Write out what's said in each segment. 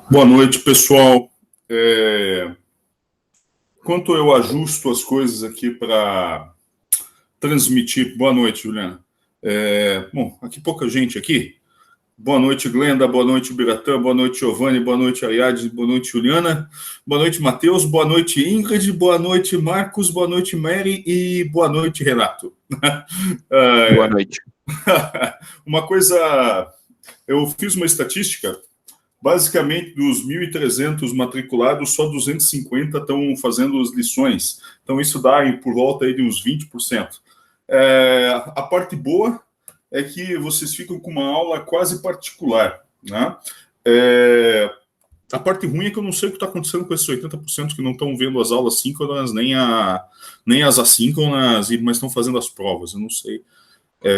Boa noite, pessoal. Enquanto eu ajusto as coisas aqui para transmitir. Boa noite, Juliana. Bom, aqui pouca gente aqui. Boa noite, Glenda. Boa noite, Biratã. Boa noite, Giovanni. Boa noite, Ariadne. Boa noite, Juliana. Boa noite, Matheus. Boa noite, Ingrid. Boa noite, Marcos. Boa noite, Mary. E boa noite, Renato. Boa noite. Uma coisa... Eu fiz uma estatística. Basicamente, dos 1.300 matriculados, só 250 estão fazendo as lições. Então, isso dá por volta aí de uns 20%. A parte boa é que vocês ficam com uma aula quase particular, né? A parte ruim é que eu não sei o que está acontecendo com esses 80% que não estão vendo as aulas síncronas, nem as assíncronas, mas estão fazendo as provas. Eu não sei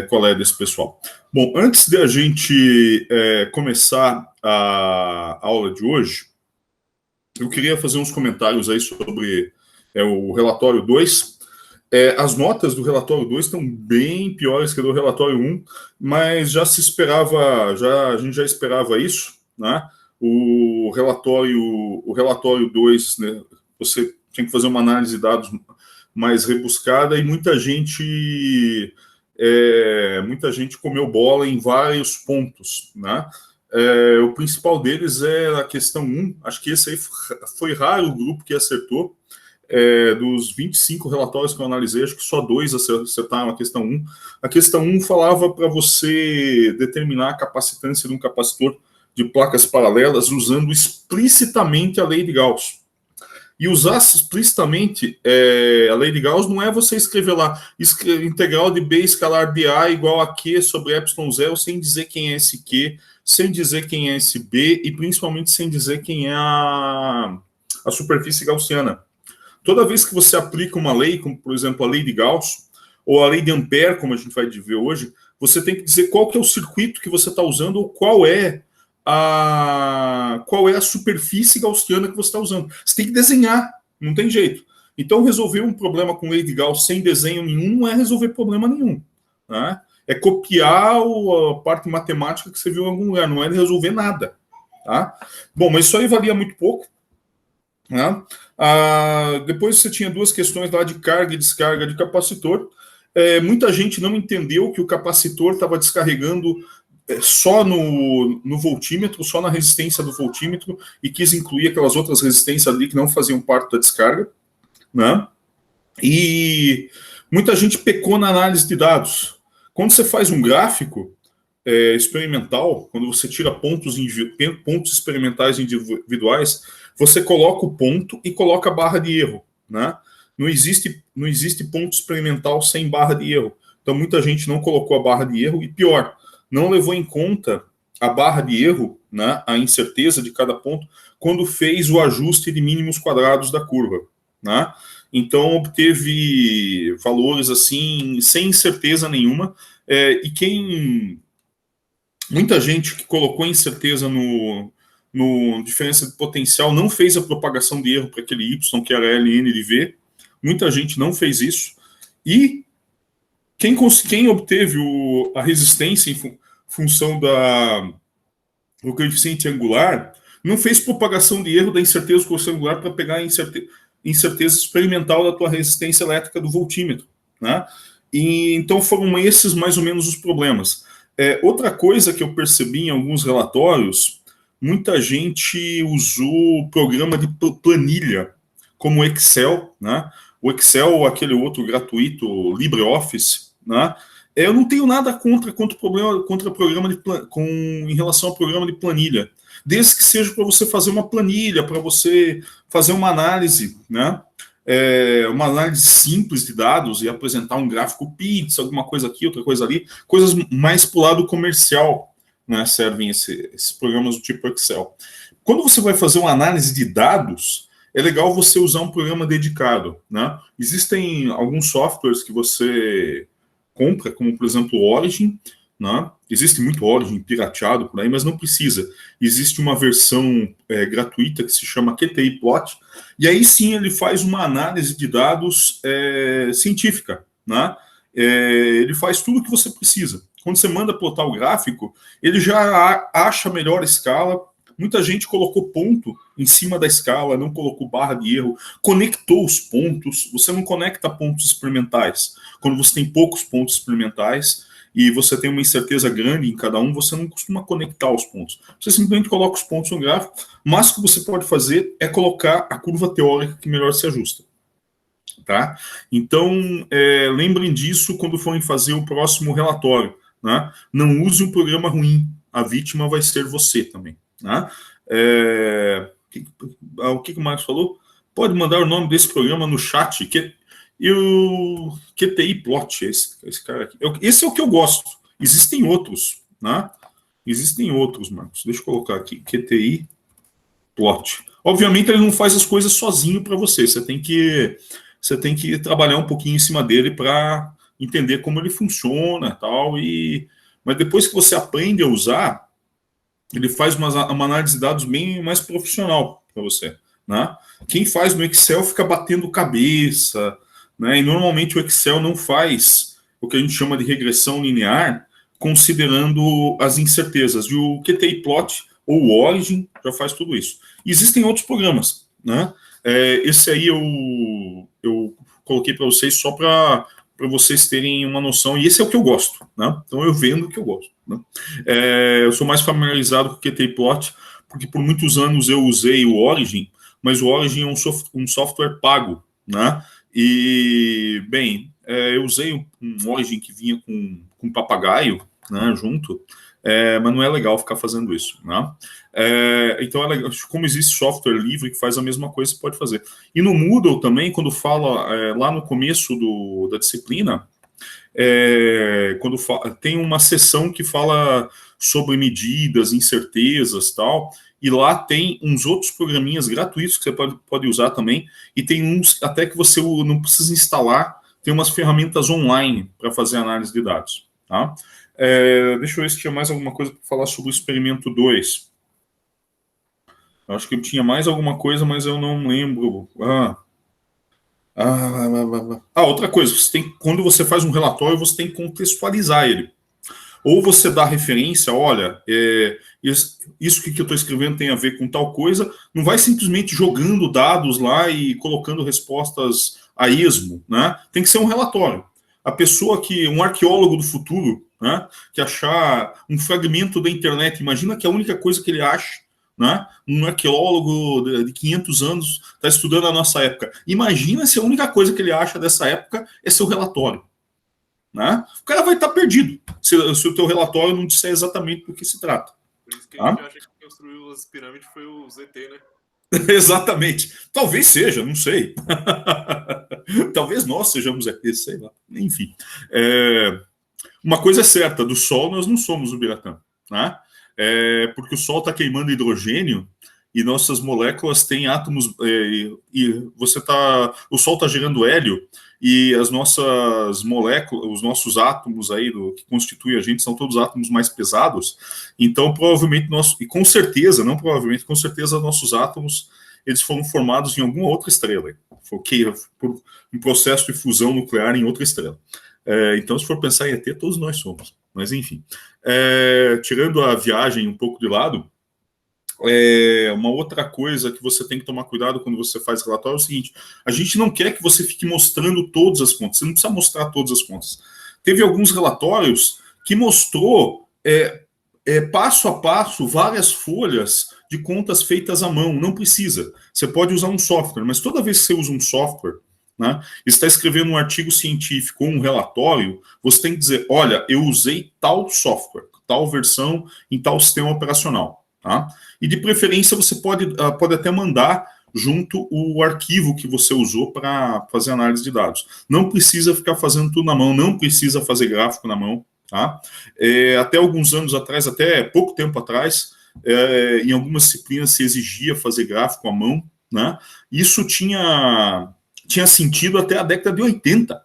qual é desse pessoal. Bom, antes de a gente começar a aula de hoje, eu queria fazer uns comentários aí sobre o relatório 2. As notas do relatório 2 estão bem piores que do relatório 1, mas já se esperava, a gente já esperava isso, né? O relatório 2, né, você tem que fazer uma análise de dados mais rebuscada e muita gente comeu bola em vários pontos, né? O principal deles é a questão 1, acho que esse aí foi raro o grupo que acertou. Dos 25 relatórios que eu analisei, acho que só 2 acertaram a questão 1. A questão 1 falava para você determinar a capacitância de um capacitor de placas paralelas usando explicitamente a lei de Gauss. E usar explicitamente a lei de Gauss não é você escrever lá integral de B escalar de A igual a Q sobre epsilon zero sem dizer quem é esse Q, sem dizer quem é esse B e principalmente sem dizer quem é a superfície gaussiana. Toda vez que você aplica uma lei, como por exemplo a lei de Gauss ou a lei de Ampère, como a gente vai ver hoje, você tem que dizer qual que é o circuito que você está usando ou qual é a superfície gaussiana que você está usando. Você tem que desenhar, não tem jeito. Então, resolver um problema com lei de Gauss sem desenho nenhum não é resolver problema nenhum. Né? É copiar a parte matemática que você viu em algum lugar, não é resolver nada. Tá? Bom, mas isso aí valia muito pouco. Né? Depois você tinha duas questões lá de carga e descarga de capacitor. Muita gente não entendeu que o capacitor estava descarregando só no voltímetro, só na resistência do voltímetro, e quis incluir aquelas outras resistências ali que não faziam parte da descarga, né? E muita gente pecou na análise de dados. Quando você faz um gráfico experimental, quando você tira pontos experimentais individuais, você coloca o ponto e coloca a barra de erro, né? Não existe ponto experimental sem barra de erro. Então, muita gente não colocou a barra de erro e, pior, não levou em conta a barra de erro, né, a incerteza de cada ponto, quando fez o ajuste de mínimos quadrados da curva. Né? Então, obteve valores assim, sem incerteza nenhuma, muita gente que colocou incerteza no diferença de potencial não fez a propagação de erro para aquele Y, que era ln de V. Muita gente não fez isso. E quem obteve a resistência em função do coeficiente angular não fez propagação de erro da incerteza do coeficiente angular para pegar a incerteza experimental da tua resistência elétrica do voltímetro. Né? E, então foram esses mais ou menos os problemas. Outra coisa que eu percebi em alguns relatórios, muita gente usou programa de planilha, como o Excel, né? O Excel, aquele outro gratuito, LibreOffice, né? Eu não tenho nada contra programa em relação ao programa de planilha, desde que seja para você fazer uma planilha, para você fazer uma análise, né? Uma análise simples de dados e apresentar um gráfico pizza, alguma coisa aqui, outra coisa ali, coisas mais para o lado comercial, né? Servem esses programas do tipo Excel. Quando você vai fazer uma análise de dados, é legal você usar um programa dedicado, né? Existem alguns softwares que você compra, como por exemplo o Origin, né? Existe muito Origin pirateado por aí, mas não precisa. Existe uma versão gratuita que se chama QTI Plot, e aí sim ele faz uma análise de dados científica, né? Ele faz tudo o que você precisa. Quando você manda plotar o gráfico, ele já acha a melhor escala Muita gente colocou ponto em cima da escala, não colocou barra de erro, conectou os pontos. Você não conecta pontos experimentais. Quando você tem poucos pontos experimentais e você tem uma incerteza grande em cada um, você não costuma conectar os pontos. Você simplesmente coloca os pontos no gráfico, mas o que você pode fazer é colocar a curva teórica que melhor se ajusta. Tá? Então, lembrem disso quando forem fazer o próximo relatório. Né? Não use um programa ruim, a vítima vai ser você também. Né? O que o Marcos falou? Pode mandar o nome desse programa no chat, e o QTI Plot, esse cara aqui. Esse é o que eu gosto. Existem outros. Né? Existem outros, Marcos. Deixa eu colocar aqui, QTI Plot. Obviamente ele não faz as coisas sozinho para você, você tem que trabalhar um pouquinho em cima dele para entender como ele funciona tal, mas depois que você aprende a usar, ele faz uma análise de dados bem mais profissional para você. Né? Quem faz no Excel fica batendo cabeça, né? E normalmente o Excel não faz o que a gente chama de regressão linear, considerando as incertezas. E o QTI Plot ou o Origin já faz tudo isso. E existem outros programas. Né? Esse aí eu coloquei para vocês só para vocês terem uma noção, e esse é o que eu gosto, né? Então eu vendo o que eu gosto. Né? Eu sou mais familiarizado com o QTI Plot, porque por muitos anos eu usei o Origin, mas o Origin é um software pago, né? E, bem, eu usei um Origin que vinha com papagaio, né, junto, mas não é legal ficar fazendo isso, né? Então, como existe software livre que faz a mesma coisa, você pode fazer. E no Moodle também, quando fala, lá no começo da disciplina, quando tem uma seção que fala sobre medidas, incertezas, tal, e lá tem uns outros programinhas gratuitos que você pode usar também, e tem uns até que você não precisa instalar, tem umas ferramentas online para fazer análise de dados, tá? Deixa eu ver se tinha mais alguma coisa para falar sobre o experimento 2. Eu acho que eu tinha mais alguma coisa, mas eu não lembro. Outra coisa, quando você faz um relatório, você tem que contextualizar ele. Ou você dá referência, olha, isso que eu estou escrevendo tem a ver com tal coisa, não vai simplesmente jogando dados lá e colocando respostas a esmo, né? Tem que ser um relatório. A pessoa um arqueólogo do futuro, né, que achar um fragmento da internet, imagina que a única coisa que ele acha, né, um arqueólogo de 500 anos está estudando a nossa época. Imagina se a única coisa que ele acha dessa época é seu relatório. Né? O cara vai estar perdido se o teu relatório não disser exatamente do que se trata. Por isso que a gente acha que construiu as pirâmides foi o ZT, né? Exatamente. Talvez seja, não sei. Talvez nós sejamos ETs, sei lá. Enfim. Uma coisa é certa, do Sol nós não somos o Biratã. Né? Porque o Sol está queimando hidrogênio e nossas moléculas têm átomos... o Sol está gerando hélio e as nossas moléculas, os nossos átomos aí que constituem a gente são todos átomos mais pesados, então provavelmente com certeza nossos átomos eles foram formados em alguma outra estrela, por um processo de fusão nuclear em outra estrela. Então, se for pensar em ET, todos nós somos, mas enfim. Tirando a viagem um pouco de lado, uma outra coisa que você tem que tomar cuidado quando você faz relatório é o seguinte: a gente não quer que você fique mostrando todas as contas, você não precisa mostrar todas as contas. Teve alguns relatórios que mostrou passo a passo várias folhas de contas feitas à mão, não precisa. Você pode usar um software, mas toda vez que você usa um software, né, está escrevendo um artigo científico ou um relatório, você tem que dizer, olha, eu usei tal software, tal versão em tal sistema operacional. Tá? E de preferência você pode até mandar junto o arquivo que você usou para fazer análise de dados. Não precisa ficar fazendo tudo na mão, não precisa fazer gráfico na mão. Tá? Até alguns anos atrás, até pouco tempo atrás, em algumas disciplinas se exigia fazer gráfico à mão. Né? Isso tinha sentido até a década de 80.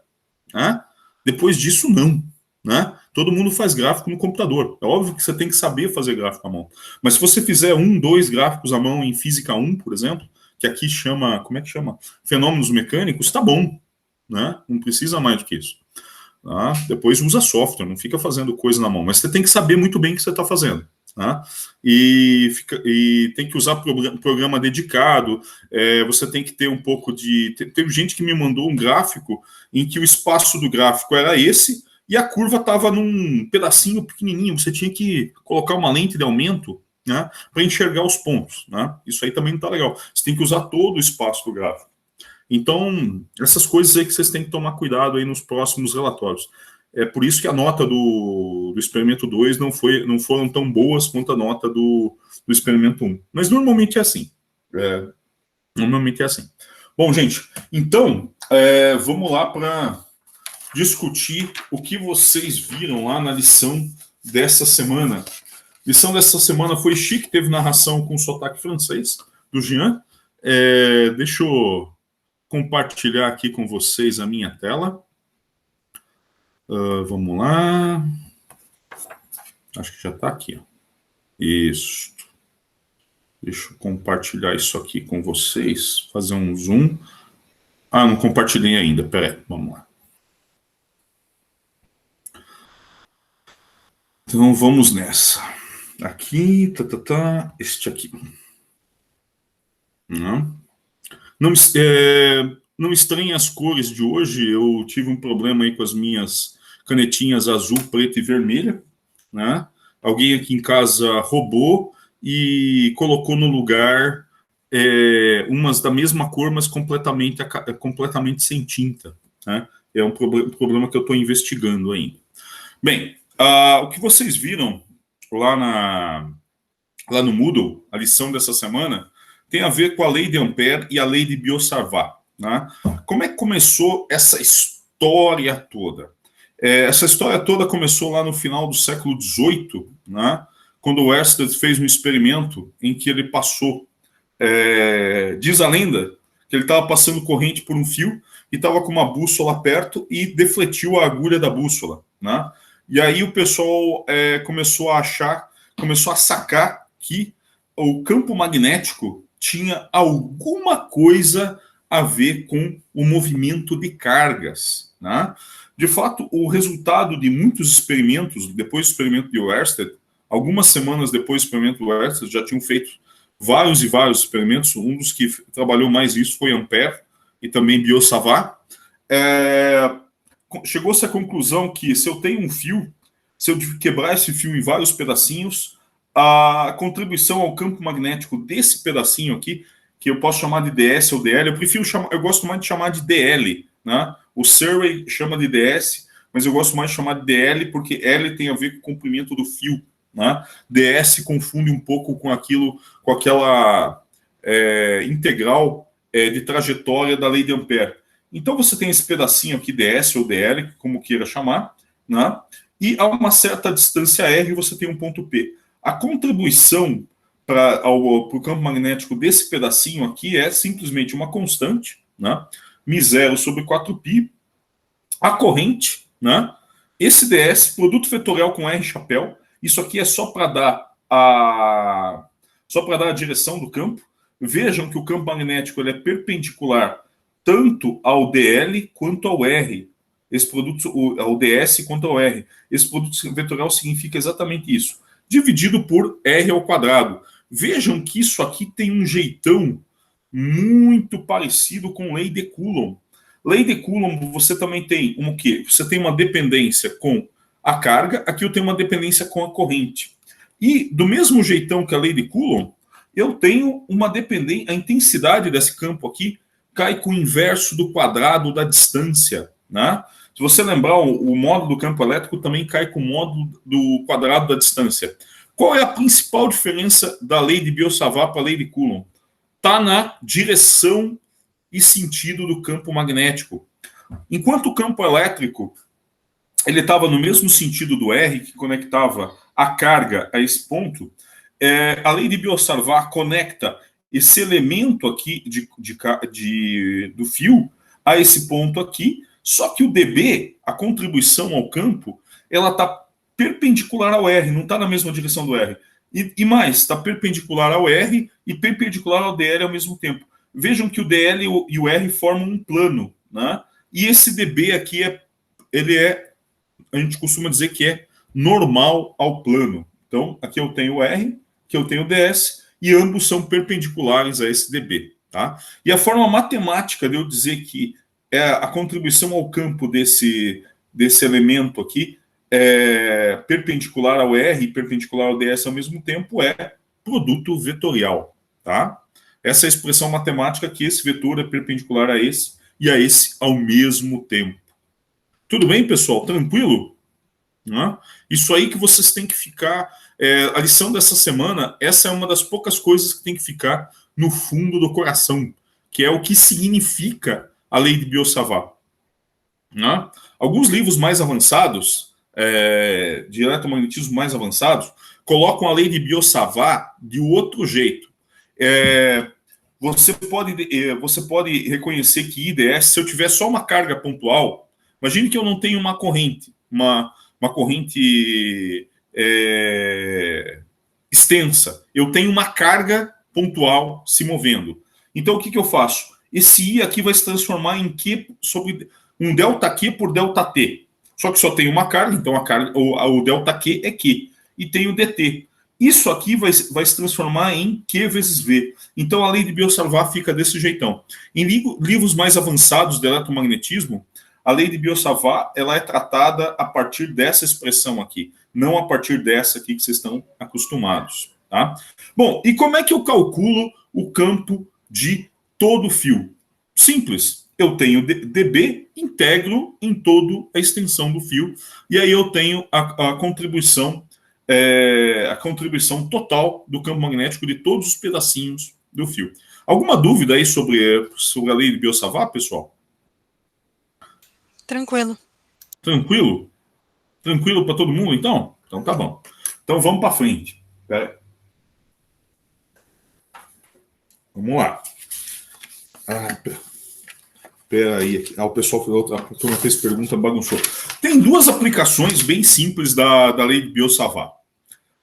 Né? Depois disso, não. Né? Todo mundo faz gráfico no computador. É óbvio que você tem que saber fazer gráfico à mão. Mas se você fizer 2 gráficos à mão em Física 1, por exemplo, que aqui chama, como é que chama? Fenômenos mecânicos, tá bom. Né? Não precisa mais do que isso. Tá? Depois usa software, não fica fazendo coisa na mão. Mas você tem que saber muito bem o que você está fazendo. Tá? E tem que usar programa dedicado, você tem que ter um pouco de... Teve gente que me mandou um gráfico em que o espaço do gráfico era esse e a curva estava num pedacinho pequenininho, você tinha que colocar uma lente de aumento, né, para enxergar os pontos. Né? Isso aí também não está legal. Você tem que usar todo o espaço do gráfico. Então, essas coisas aí que vocês têm que tomar cuidado aí nos próximos relatórios. É por isso que a nota do experimento 2 não foram tão boas quanto a nota do experimento 1. Mas normalmente é assim. Normalmente é assim. Bom, gente, então, vamos lá para discutir o que vocês viram lá na lição dessa semana. A lição dessa semana foi chique, teve narração com sotaque francês, do Jean. Deixa eu compartilhar aqui com vocês a minha tela. Vamos lá. Acho que já está aqui. Ó. Isso. Deixa eu compartilhar isso aqui com vocês. Fazer um zoom. Não compartilhei ainda. Peraí, vamos lá. Então vamos nessa. Aqui, este aqui. Não estranhem as cores de hoje. Eu tive um problema aí com as minhas canetinhas azul, preta e vermelha. Né? Alguém aqui em casa roubou e colocou no lugar umas da mesma cor, mas completamente sem tinta. Né? É um problema que eu estou investigando ainda. Bem, o que vocês viram lá no Moodle, a lição dessa semana, tem a ver com a lei de Ampère e a lei de Biot-Savart. Né? Como é que começou essa história toda? Essa história toda começou lá no final do século XVIII, né? Quando o Oersted fez um experimento em que ele passou, diz a lenda, que ele estava passando corrente por um fio e estava com uma bússola perto e defletiu a agulha da bússola. Né? E aí o pessoal começou a sacar que o campo magnético tinha alguma coisa a ver com o movimento de cargas. Né? De fato, o resultado de muitos experimentos, depois do experimento de Oersted, algumas semanas depois do experimento de Oersted, já tinham feito vários e vários experimentos. Um dos que trabalhou mais isso foi Ampère e também Biot-Savart. Chegou-se à conclusão que se eu tenho um fio, se eu quebrar esse fio em vários pedacinhos, a contribuição ao campo magnético desse pedacinho aqui, que eu posso chamar de DS ou DL, eu gosto mais de chamar de DL, né? O Surrey chama de DS, mas eu gosto mais de chamar de DL porque L tem a ver com o comprimento do fio. Né? DS confunde um pouco com aquela integral de trajetória da lei de Ampère. Então você tem esse pedacinho aqui, DS ou DL, como queira chamar, né? E a uma certa distância R você tem um ponto P. A contribuição para o campo magnético desse pedacinho aqui é simplesmente uma constante, né? μ0 sobre 4π, a corrente, né? Esse DS, produto vetorial com R chapéu, isso aqui é só para dar a direção do campo. Vejam que o campo magnético ele é perpendicular tanto ao DL quanto ao R. Esse produto, ao DS quanto ao R. Esse produto vetorial significa exatamente isso. Dividido por R ao quadrado. Vejam que isso aqui tem um jeitão muito parecido com lei de Coulomb. Lei de Coulomb, você também tem o quê? Você tem uma dependência com a carga, aqui eu tenho uma dependência com a corrente. E do mesmo jeitão que a lei de Coulomb, eu tenho uma dependência, a intensidade desse campo aqui cai com o inverso do quadrado da distância. Né? Se você lembrar, o módulo do campo elétrico também cai com o módulo do quadrado da distância. Qual é a principal diferença da lei de Biot-Savart para a lei de Coulomb? Está na direção e sentido do campo magnético. Enquanto o campo elétrico ele estava no mesmo sentido do R, que conectava a carga a esse ponto, a lei de Biot-Savart conecta esse elemento aqui do fio a esse ponto aqui, só que o dB, a contribuição ao campo, ela está perpendicular ao R, não está na mesma direção do R. E mais, está perpendicular ao R e perpendicular ao DL ao mesmo tempo. Vejam que o DL e o R formam um plano, né? E esse dB aqui, a gente costuma dizer que é normal ao plano. Então, aqui eu tenho o R, aqui eu tenho o DS, e ambos são perpendiculares a esse DB. Tá? E a forma matemática de eu dizer que a contribuição ao campo desse elemento aqui é perpendicular ao R e perpendicular ao DS ao mesmo tempo é produto vetorial. Tá? Essa é a expressão matemática que esse vetor é perpendicular a esse e a esse ao mesmo tempo. Tudo bem, pessoal? Tranquilo? Né? Isso aí que vocês têm que ficar... a lição dessa semana, essa é uma das poucas coisas que tem que ficar no fundo do coração, que é o que significa a lei de Biot-Savart. Né? Alguns livros mais avançados, de eletromagnetismo mais avançados, colocam a lei de Biot-Savart de outro jeito. Você pode reconhecer que IDS, se eu tiver só uma carga pontual, imagine que eu não tenho uma corrente, uma corrente extensa. Eu tenho uma carga pontual se movendo. Então, o que eu faço? Esse I aqui vai se transformar em Q sobre um ΔQ por ΔT. Só que só tem uma carga, então o ΔQ é Q. E tem o dt. Isso aqui vai se transformar em Q vezes V. Então, a lei de Biot-Savart fica desse jeitão. Em livros mais avançados de eletromagnetismo, a lei de Biot-Savart ela é tratada a partir dessa expressão aqui, não a partir dessa aqui que vocês estão acostumados. Tá? Bom, e como é que eu calculo o campo de todo o fio? Simples. Eu tenho dB, integro em toda a extensão do fio, e aí eu tenho a contribuição total do campo magnético de todos os pedacinhos do fio. Alguma dúvida aí sobre a lei de Biot-Savart, pessoal? Tranquilo. Tranquilo? Tranquilo para todo mundo, então? Então tá bom. Então vamos para frente. Vamos lá. Pera aí. O pessoal fez pergunta, bagunçou. Tem duas aplicações bem simples da lei de Biot-Savart.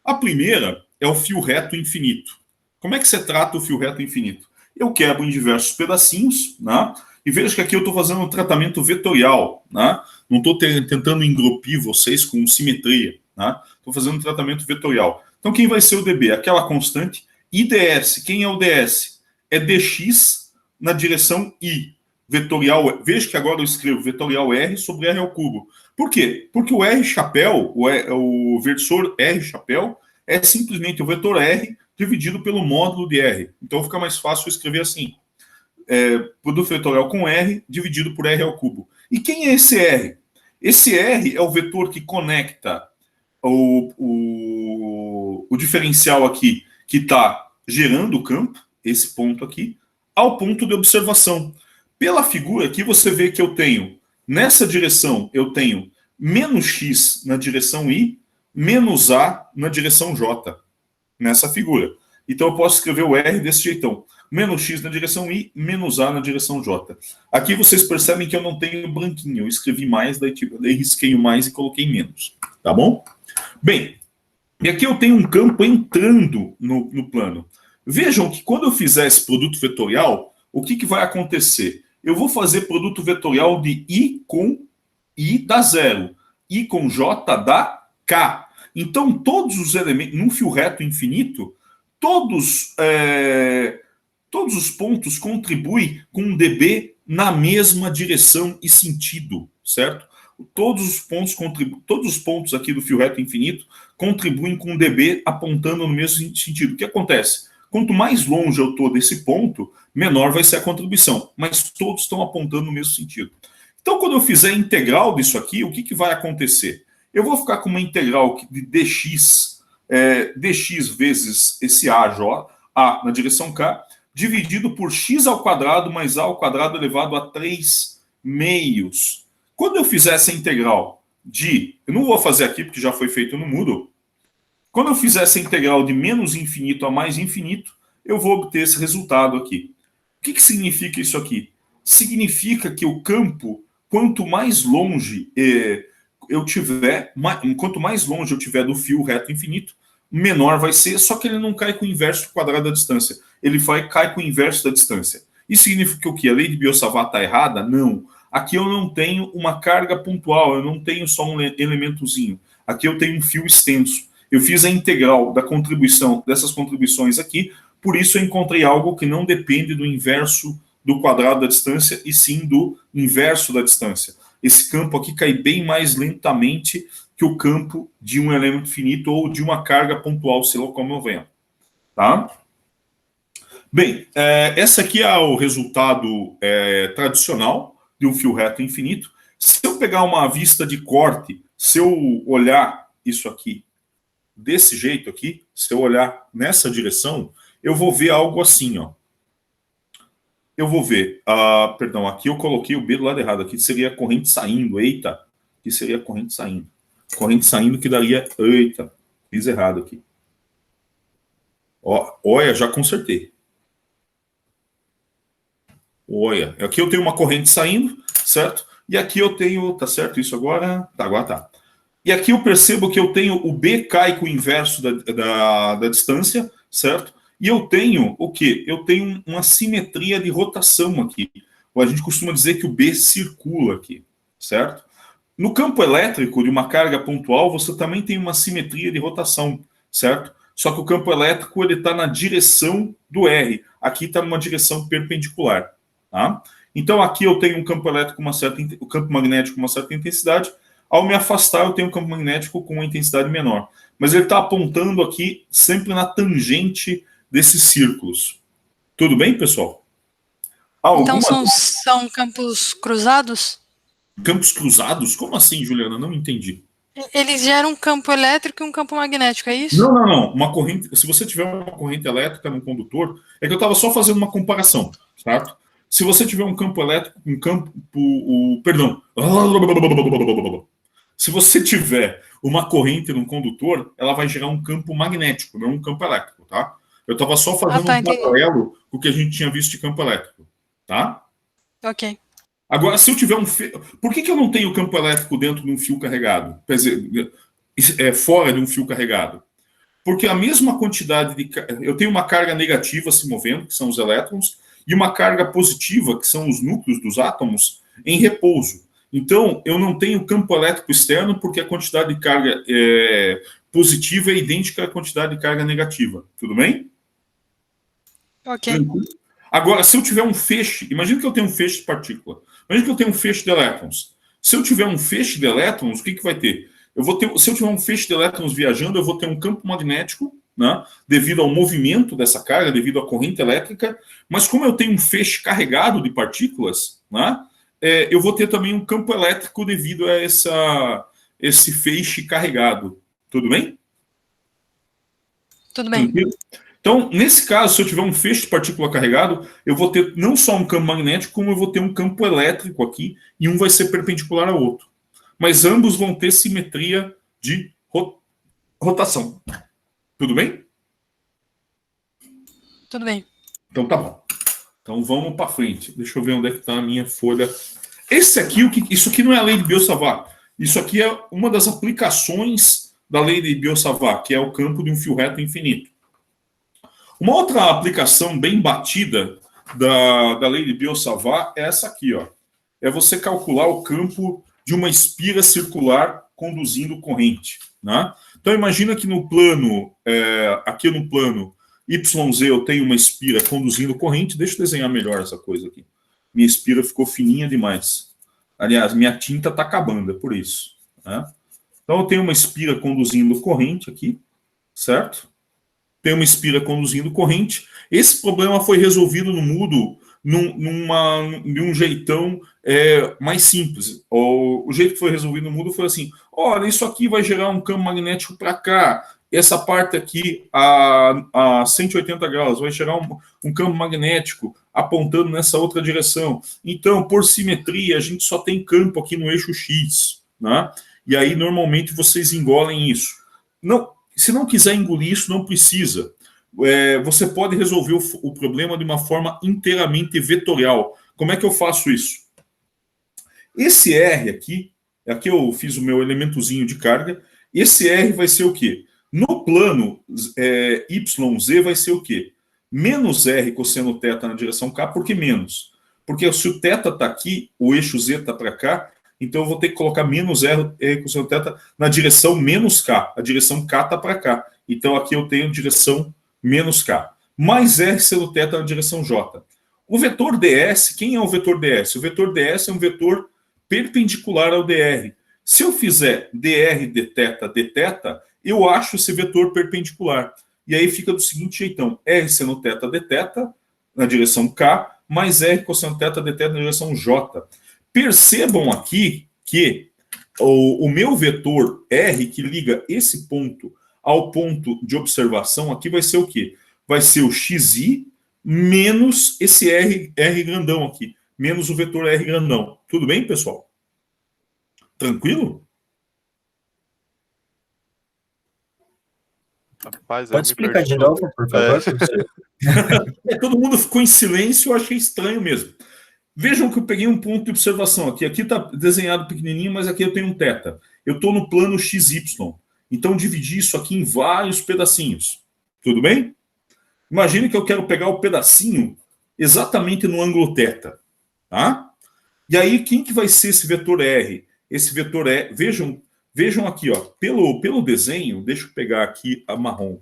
A primeira é o fio reto infinito. Como é que você trata o fio reto infinito? Eu quebro em diversos pedacinhos, né? E veja que aqui eu estou fazendo um tratamento vetorial, né? Não estou tentando engropir vocês com simetria, né? Estou fazendo um tratamento vetorial. Então, quem vai ser o dB? Aquela constante. IDS, quem é o DS? É dx na direção I. Vetorial, veja que agora eu escrevo vetorial R sobre R ao cubo. Por quê? Porque o R chapéu, o versor R chapéu, é simplesmente o vetor R dividido pelo módulo de R. Então fica mais fácil escrever assim. Produto vetorial com R dividido por R ao cubo. E quem é esse R? Esse R é o vetor que conecta o diferencial aqui, que está gerando o campo, esse ponto aqui, ao ponto de observação. Pela figura aqui você vê que eu tenho, nessa direção, eu tenho menos x na direção I, menos A na direção J, nessa figura. Então eu posso escrever o R desse jeitão. Menos x na direção I, menos A na direção J. Aqui vocês percebem que eu não tenho branquinho. Eu escrevi mais, daí risquei o mais e coloquei menos. Tá bom? Bem, e aqui eu tenho um campo entrando no plano. Vejam que quando eu fizer esse produto vetorial, o que vai acontecer? Eu vou fazer produto vetorial de I com I dá zero. I com J dá K. Então, todos os elementos, num fio reto infinito, todos os pontos contribuem com um dB na mesma direção e sentido, certo? Todos os pontos aqui do fio reto infinito contribuem com um dB apontando no mesmo sentido. O que acontece? Quanto mais longe eu estou desse ponto, menor vai ser a contribuição, mas todos estão apontando no mesmo sentido. Então, quando eu fizer a integral disso aqui, o que vai acontecer? Eu vou ficar com uma integral de dx vezes esse A na direção K, dividido por x ao quadrado mais A ao quadrado elevado a 3 meios. Quando eu fizer essa integral eu não vou fazer aqui porque já foi feito no Moodle. Quando eu fizer essa integral de menos infinito a mais infinito, eu vou obter esse resultado aqui. O que significa isso aqui? Significa que o campo, quanto mais longe quanto mais longe eu tiver do fio reto infinito, menor vai ser, só que ele não cai com o inverso do quadrado da distância. Ele cai com o inverso da distância. Isso significa o quê? A lei de Biot-Savart está errada? Não. Aqui eu não tenho uma carga pontual, eu não tenho só um elementozinho. Aqui eu tenho um fio extenso. Eu fiz a integral da contribuição dessas contribuições aqui, por isso eu encontrei algo que não depende do inverso do quadrado da distância, e sim do inverso da distância. Esse campo aqui cai bem mais lentamente que o campo de um elemento finito ou de uma carga pontual, sei lá como eu venho. Tá? Bem, esse aqui é o resultado tradicional de um fio reto infinito. Se eu pegar uma vista de corte, se eu olhar isso aqui desse jeito aqui, se eu olhar nessa direção, eu vou ver algo assim, ó. Eu vou ver, perdão, aqui eu coloquei o B do lado errado, aqui seria a corrente saindo, eita, aqui seria a corrente saindo. Corrente saindo que daria, eita, fiz errado aqui. Ó, olha, já consertei. Olha, aqui eu tenho uma corrente saindo, certo? E aqui eu tenho, tá certo isso agora? Tá, agora tá. E aqui eu percebo que eu tenho o B cai com o inverso da distância, certo? E eu tenho o quê? Eu tenho uma simetria de rotação aqui. A gente costuma dizer que o B circula aqui, certo? No campo elétrico de uma carga pontual, você também tem uma simetria de rotação, certo? Só que o campo elétrico ele está na direção do R. Aqui está numa direção perpendicular. Tá? Então aqui eu tenho um campo elétrico com uma certa, o campo magnético com uma certa intensidade. Ao me afastar, eu tenho um campo magnético com uma intensidade menor. Mas ele está apontando aqui sempre na tangente desses círculos. Tudo bem, pessoal? Então são campos cruzados? Campos cruzados? Como assim, Juliana? Não entendi. Eles geram um campo elétrico e um campo magnético, é isso? Não, não, não. Uma corrente, se você tiver uma corrente elétrica num condutor, é que eu estava só fazendo uma comparação, certo? Se você tiver um campo elétrico, perdão. Se você tiver uma corrente num condutor, ela vai gerar um campo magnético, não um campo elétrico, tá? Eu estava só fazendo um paralelo com o que a gente tinha visto de campo elétrico, tá? Ok. Agora, se eu tiver por que eu não tenho campo elétrico dentro de um fio carregado? Quer dizer, fora de um fio carregado? Porque a mesma quantidade de... Eu tenho uma carga negativa se movendo, que são os elétrons, e uma carga positiva, que são os núcleos dos átomos, em repouso. Então, eu não tenho campo elétrico externo, porque a quantidade de carga positiva é idêntica à quantidade de carga negativa. Tudo bem? Ok. Agora, se eu tiver um feixe, imagina que eu tenho um feixe de partícula. Imagina que eu tenho um feixe de elétrons. Se eu tiver um feixe de elétrons, o que vai ter? Se eu tiver um feixe de elétrons viajando, eu vou ter um campo magnético, né, devido ao movimento dessa carga, devido à corrente elétrica. Mas como eu tenho um feixe carregado de partículas, né, eu vou ter também um campo elétrico devido a esse feixe carregado. Tudo bem? Tudo bem. Então, nesse caso, se eu tiver um feixe de partícula carregado, eu vou ter não só um campo magnético, como eu vou ter um campo elétrico aqui, e um vai ser perpendicular ao outro. Mas ambos vão ter simetria de rotação. Tudo bem? Tudo bem. Então tá bom. Então vamos para frente. Deixa eu ver onde é que está a minha folha. Isso aqui não é a lei de Biot-Savart. Isso aqui é uma das aplicações da lei de Biot-Savart, que é o campo de um fio reto infinito. Uma outra aplicação bem batida da lei de Biot-Savart é essa aqui, ó. É você calcular o campo de uma espira circular conduzindo corrente, né? Então imagina que no plano, aqui no plano YZ eu tenho uma espira conduzindo corrente. Deixa eu desenhar melhor essa coisa aqui. Minha espira ficou fininha demais. Aliás, minha tinta está acabando, é por isso, né? Então eu tenho uma espira conduzindo corrente aqui, certo? Tem uma espira conduzindo corrente. Esse problema foi resolvido no Moodle de um jeitão mais simples. O jeito que foi resolvido no Moodle foi assim: olha, isso aqui vai gerar um campo magnético para cá. Essa parte aqui, a 180 graus, vai gerar um campo magnético apontando nessa outra direção. Então, por simetria, a gente só tem campo aqui no eixo X, né? E aí, normalmente, vocês engolem isso. Não... Se não quiser engolir isso, não precisa. Você pode resolver o problema de uma forma inteiramente vetorial. Como é que eu faço isso? Esse R aqui eu fiz o meu elementozinho de carga. Esse R vai ser o quê? No plano YZ vai ser o quê? Menos R cosseno θ na direção K. Por que menos? Porque se o θ está aqui, o eixo Z está para cá, então eu vou ter que colocar menos R cosseno θ na direção menos K. A direção K está para cá. Então aqui eu tenho direção menos K. Mais R seno θ na direção J. O vetor ds, quem é o vetor ds? O vetor ds é um vetor perpendicular ao dr. Se eu fizer dr dθ, eu acho esse vetor perpendicular. E aí fica do seguinte jeitão: R seno θ dθ na direção K, mais R cosseno θ dθ na direção J. Percebam aqui que o meu vetor R, que liga esse ponto ao ponto de observação, aqui vai ser o quê? Vai ser o xi menos esse R grandão aqui, menos o vetor R grandão. Tudo bem, pessoal? Tranquilo? Rapaz, Pode explicar de novo, por favor? Todo mundo ficou em silêncio, eu achei estranho mesmo. Vejam que eu peguei um ponto de observação aqui. Aqui está desenhado pequenininho, mas aqui eu tenho um θ. Eu estou no plano XY. Então, dividi isso aqui em vários pedacinhos. Tudo bem? Imagine que eu quero pegar o pedacinho exatamente no ângulo θ. Tá? E aí, quem que vai ser esse vetor R? Esse vetor R, vejam aqui, ó, pelo desenho, deixa eu pegar aqui a marrom.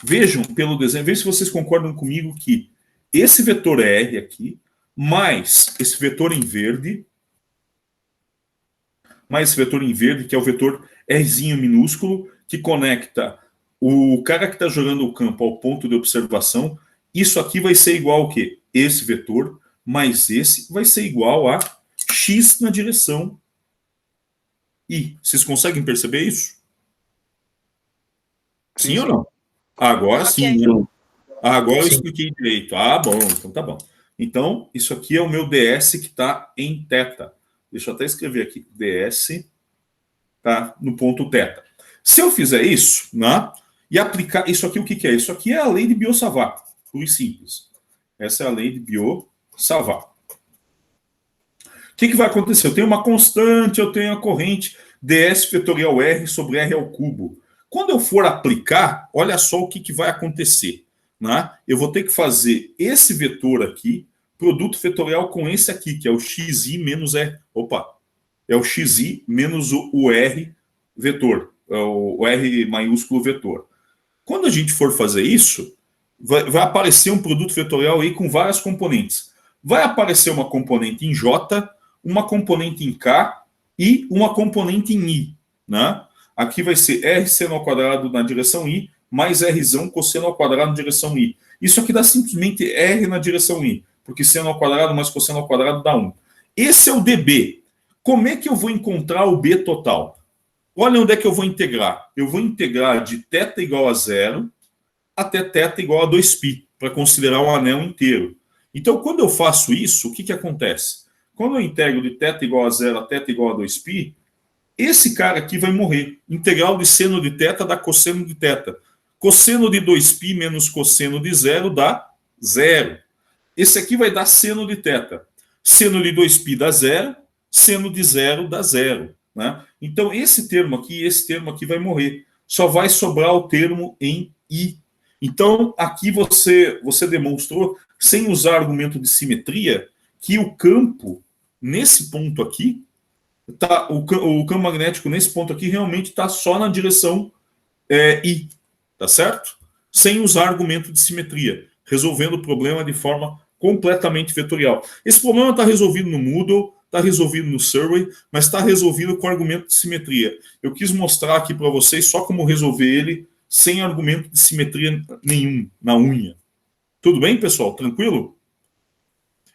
Vejam pelo desenho, vejam se vocês concordam comigo que esse vetor R aqui, mais esse vetor em verde, que é o vetor Rzinho minúsculo, que conecta o cara que está jogando o campo ao ponto de observação, isso aqui vai ser igual ao quê? Esse vetor, mais esse, vai ser igual a x na direção I. Vocês conseguem perceber isso? Sim ou não? Agora sim. Ok. Agora eu expliquei direito. Ah, bom, então tá bom. Então, isso aqui é o meu ds que está em θ. Deixa eu até escrever aqui. ds tá no ponto θ. Se eu fizer isso, né, e aplicar... Isso aqui, o que é? Isso aqui é a lei de Biot-Savart, puro e simples. Essa é a lei de Biot-Savart. O que vai acontecer? Eu tenho uma constante, eu tenho a corrente ds vetorial R sobre R ao cubo. Quando eu for aplicar, olha só o que vai acontecer. Né? Eu vou ter que fazer esse vetor aqui, produto vetorial com esse aqui, que é o xi menos R. Opa! É o xi menos o R vetor, o R maiúsculo vetor. Quando a gente for fazer isso, vai aparecer um produto vetorial aí com várias componentes. Vai aparecer uma componente em J, uma componente em K e uma componente em I. Né? Aqui vai ser R seno ao quadrado na direção I, mais Rzão cosseno ao quadrado na direção I. Isso aqui dá simplesmente R na direção I, porque seno ao quadrado mais cosseno ao quadrado dá 1. Esse é o dB. Como é que eu vou encontrar o B total? Olha onde é que eu vou integrar. Eu vou integrar de θ igual a 0 até θ igual a 2π, para considerar o anel inteiro. Então, quando eu faço isso, o que acontece? Quando eu integro de θ igual a 0 a θ igual a 2π, esse cara aqui vai morrer. Integral de seno de θ dá cosseno de θ. Cosseno de 2π menos cosseno de 0 dá 0. Esse aqui vai dar seno de θ. Seno de 2π dá 0, seno de 0 dá 0. Né? Então, esse termo aqui e esse termo aqui vai morrer. Só vai sobrar o termo em I. Então, aqui você demonstrou, sem usar argumento de simetria, que o campo, nesse ponto aqui, o campo magnético nesse ponto aqui realmente está só na direção I. Tá certo? Sem usar argumento de simetria, resolvendo o problema de forma completamente vetorial. Esse problema está resolvido no Moodle, está resolvido no Survey, mas está resolvido com argumento de simetria. Eu quis mostrar aqui para vocês só como resolver ele sem argumento de simetria nenhum, na unha. Tudo bem, pessoal? Tranquilo?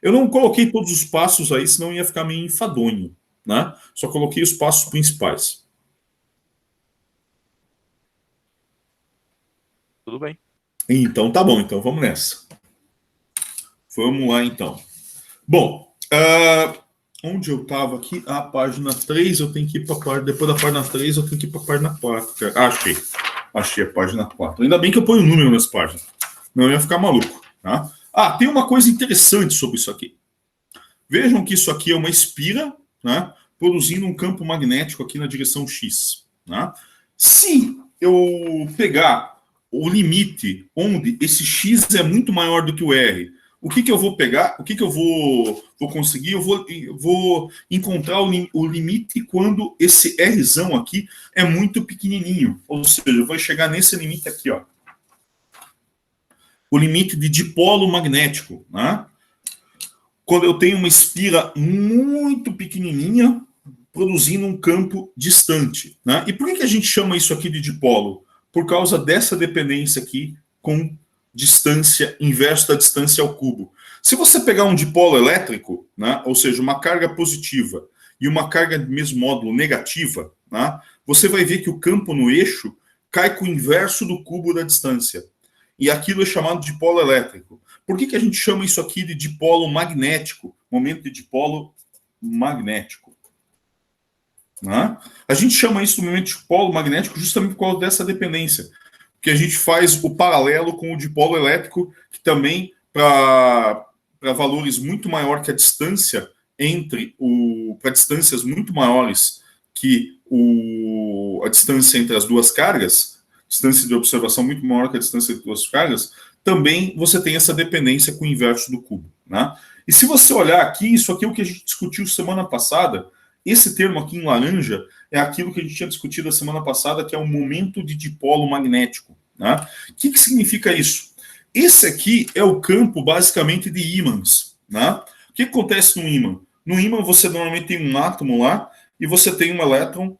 Eu não coloquei todos os passos aí, senão ia ficar meio enfadonho. Né? Só coloquei os passos principais. Tudo bem. Então tá bom, então vamos nessa. Vamos lá então. Bom, onde eu estava aqui? A página 3, eu tenho que ir para a página. Depois da página 3, eu tenho que ir para a página 4. Achei a página 4. Ainda bem que eu ponho o número nas páginas. Não eu ia ficar maluco. Tá? Tem uma coisa interessante sobre isso aqui. Vejam que isso aqui é uma espira, né, produzindo um campo magnético aqui na direção X. Né? Se eu pegar o limite onde esse X é muito maior do que o R, o que eu vou pegar, o que eu vou conseguir? Eu vou encontrar o limite quando esse Rzão aqui é muito pequenininho. Ou seja, vai chegar nesse limite aqui, ó. O limite de dipolo magnético, né? Quando eu tenho uma espira muito pequenininha, produzindo um campo distante, né? E por que a gente chama isso aqui de dipolo? Por causa dessa dependência aqui com distância, inverso da distância ao cubo. Se você pegar um dipolo elétrico, né, ou seja, uma carga positiva e uma carga de mesmo módulo negativa, né, você vai ver que o campo no eixo cai com o inverso do cubo da distância. E aquilo é chamado de dipolo elétrico. Por que a gente chama isso aqui de dipolo magnético? Momento de dipolo magnético. Né? A gente chama isso de momento de dipolo magnético justamente por causa dessa dependência. Porque a gente faz o paralelo com o dipolo elétrico, que também, para valores muito maior que a distância para distâncias muito maiores que a distância entre as duas cargas, distância de observação muito maior que a distância entre duas cargas, também você tem essa dependência com o inverso do cubo. Né? E se você olhar aqui, isso aqui é o que a gente discutiu semana passada. Esse termo aqui em laranja é aquilo que a gente tinha discutido a semana passada, que é o momento de dipolo magnético. Né? O que significa isso? Esse aqui é o campo, basicamente, de ímãs. Né? O que acontece no ímã? No ímã, você normalmente tem um átomo lá e você tem um elétron.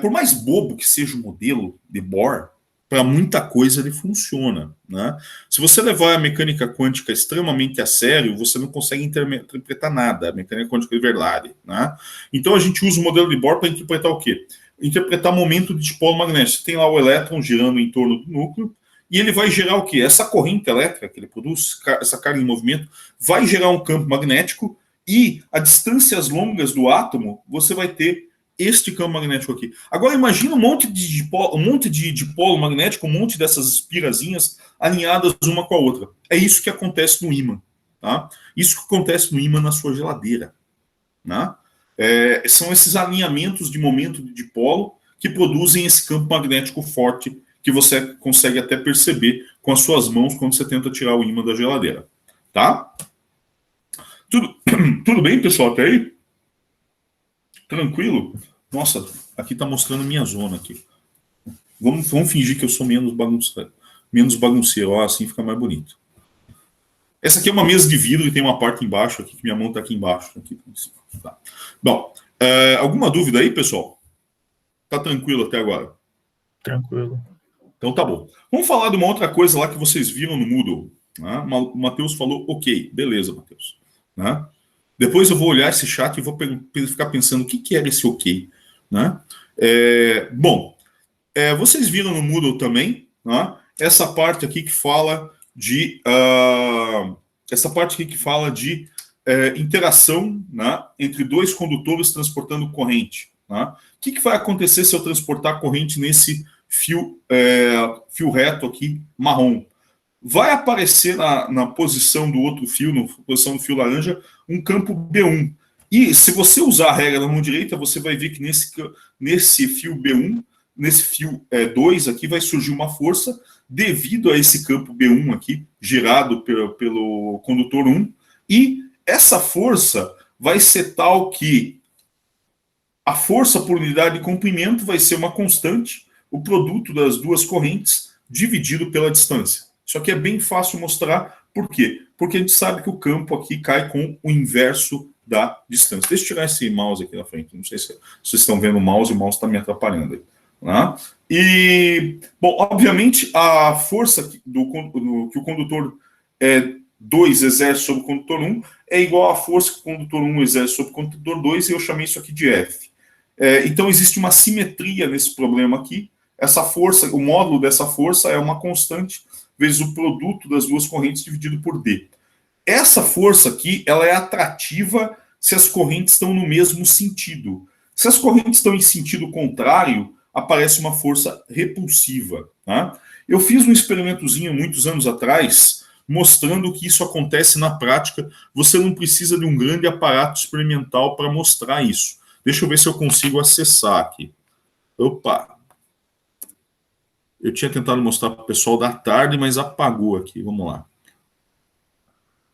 Por mais bobo que seja o modelo de Bohr, para muita coisa ele funciona. Né? Se você levar a mecânica quântica extremamente a sério, você não consegue interpretar nada, a mecânica quântica de verdade. Né? Então a gente usa o modelo de Bohr para interpretar o quê? Interpretar momento de dipolo magnético. Você tem lá o elétron girando em torno do núcleo, e ele vai gerar o quê? Essa corrente elétrica que ele produz, essa carga em movimento, vai gerar um campo magnético, e a distâncias longas do átomo, você vai ter este campo magnético aqui. Agora imagina um monte de dipolo magnético, um monte dessas espirazinhas alinhadas uma com a outra. É isso que acontece no ímã. Tá? Isso que acontece no ímã na sua geladeira. Né? São esses alinhamentos de momento de dipolo que produzem esse campo magnético forte que você consegue até perceber com as suas mãos quando você tenta tirar o ímã da geladeira. Tá? Tudo bem, pessoal? Até aí? Tranquilo? Nossa, aqui está mostrando minha zona aqui. Vamos fingir que eu sou menos bagunceiro. Ó, assim fica mais bonito. Essa aqui é uma mesa de vidro e tem uma parte embaixo aqui, que minha mão está aqui embaixo. Aqui. Tá. Bom, alguma dúvida aí, pessoal? Tá tranquilo até agora? Tranquilo. Então tá bom. Vamos falar de uma outra coisa lá que vocês viram no Moodle. Né? O Matheus falou, ok, beleza, Matheus. Né? Depois eu vou olhar esse chat e vou ficar pensando o que era esse ok. Né? Vocês viram no Moodle também, né? Essa parte aqui que fala de interação, né, entre dois condutores transportando corrente. Né? O que vai acontecer se eu transportar corrente nesse fio reto aqui marrom? Vai aparecer na posição do outro fio, na posição do fio laranja, um campo B1. E se você usar a regra na mão direita, você vai ver que nesse fio B1, nesse fio 2 aqui, vai surgir uma força devido a esse campo B1 aqui, gerado pelo condutor 1. E essa força vai ser tal que a força por unidade de comprimento vai ser uma constante, o produto das duas correntes, dividido pela distância. Isso aqui é bem fácil mostrar. Por quê? Porque a gente sabe que o campo aqui cai com o inverso da distância. Deixa eu tirar esse mouse aqui na frente. Não sei se vocês estão vendo o mouse está me atrapalhando aí. Né? E, bom, obviamente, a força que o condutor 2 exerce sobre o condutor 1 é igual à força que o condutor 1 exerce sobre o condutor 2, e eu chamei isso aqui de F. Então, existe uma simetria nesse problema aqui. Essa força, o módulo dessa força é uma constante vezes o produto das duas correntes dividido por D. Essa força aqui, ela é atrativa se as correntes estão no mesmo sentido. Se as correntes estão em sentido contrário, aparece uma força repulsiva. Tá? Eu fiz um experimentozinho muitos anos atrás, mostrando que isso acontece na prática. Você não precisa de um grande aparato experimental para mostrar isso. Deixa eu ver se eu consigo acessar aqui. Opa! Eu tinha tentado mostrar para o pessoal da tarde, mas apagou aqui. Vamos lá.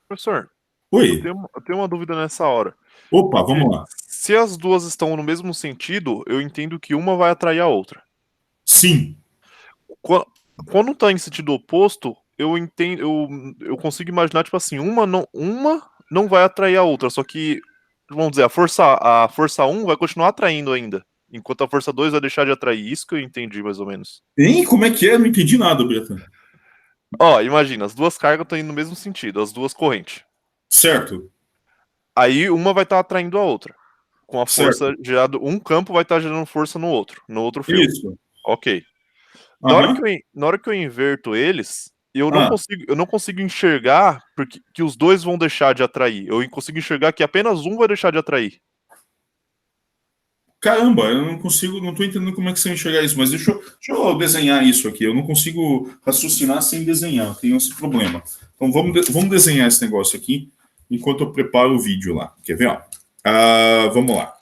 Professor, Oi. eu tenho uma dúvida nessa hora. Opa, vamos lá. Se as duas estão no mesmo sentido, eu entendo que uma vai atrair a outra. Sim. Quando tá em sentido oposto, eu entendo, eu consigo imaginar, tipo assim, uma não vai atrair a outra, só que, vamos dizer, a força 1 vai continuar atraindo ainda, enquanto a força 2 vai deixar de atrair. Isso que eu entendi, mais ou menos. Hein? Como é que é? Não entendi nada, Bretan. Ó, imagina, as duas cargas estão indo no mesmo sentido, as duas correntes. Certo. Aí uma vai estar atraindo a outra. Com a força Certo. gerada, um campo vai estar gerando força no outro fio. Isso. Ok. Aham. Na hora que eu inverto eles, eu Ah. não consigo enxergar que os dois vão deixar de atrair. Eu consigo enxergar que apenas um vai deixar de atrair. Caramba, eu não consigo, não estou entendendo como é que você enxergar isso, mas deixa eu desenhar isso aqui. Eu não consigo raciocinar sem desenhar, eu tenho esse problema. Então vamos desenhar esse negócio aqui enquanto eu preparo o vídeo lá. Quer ver? Ó? Vamos lá.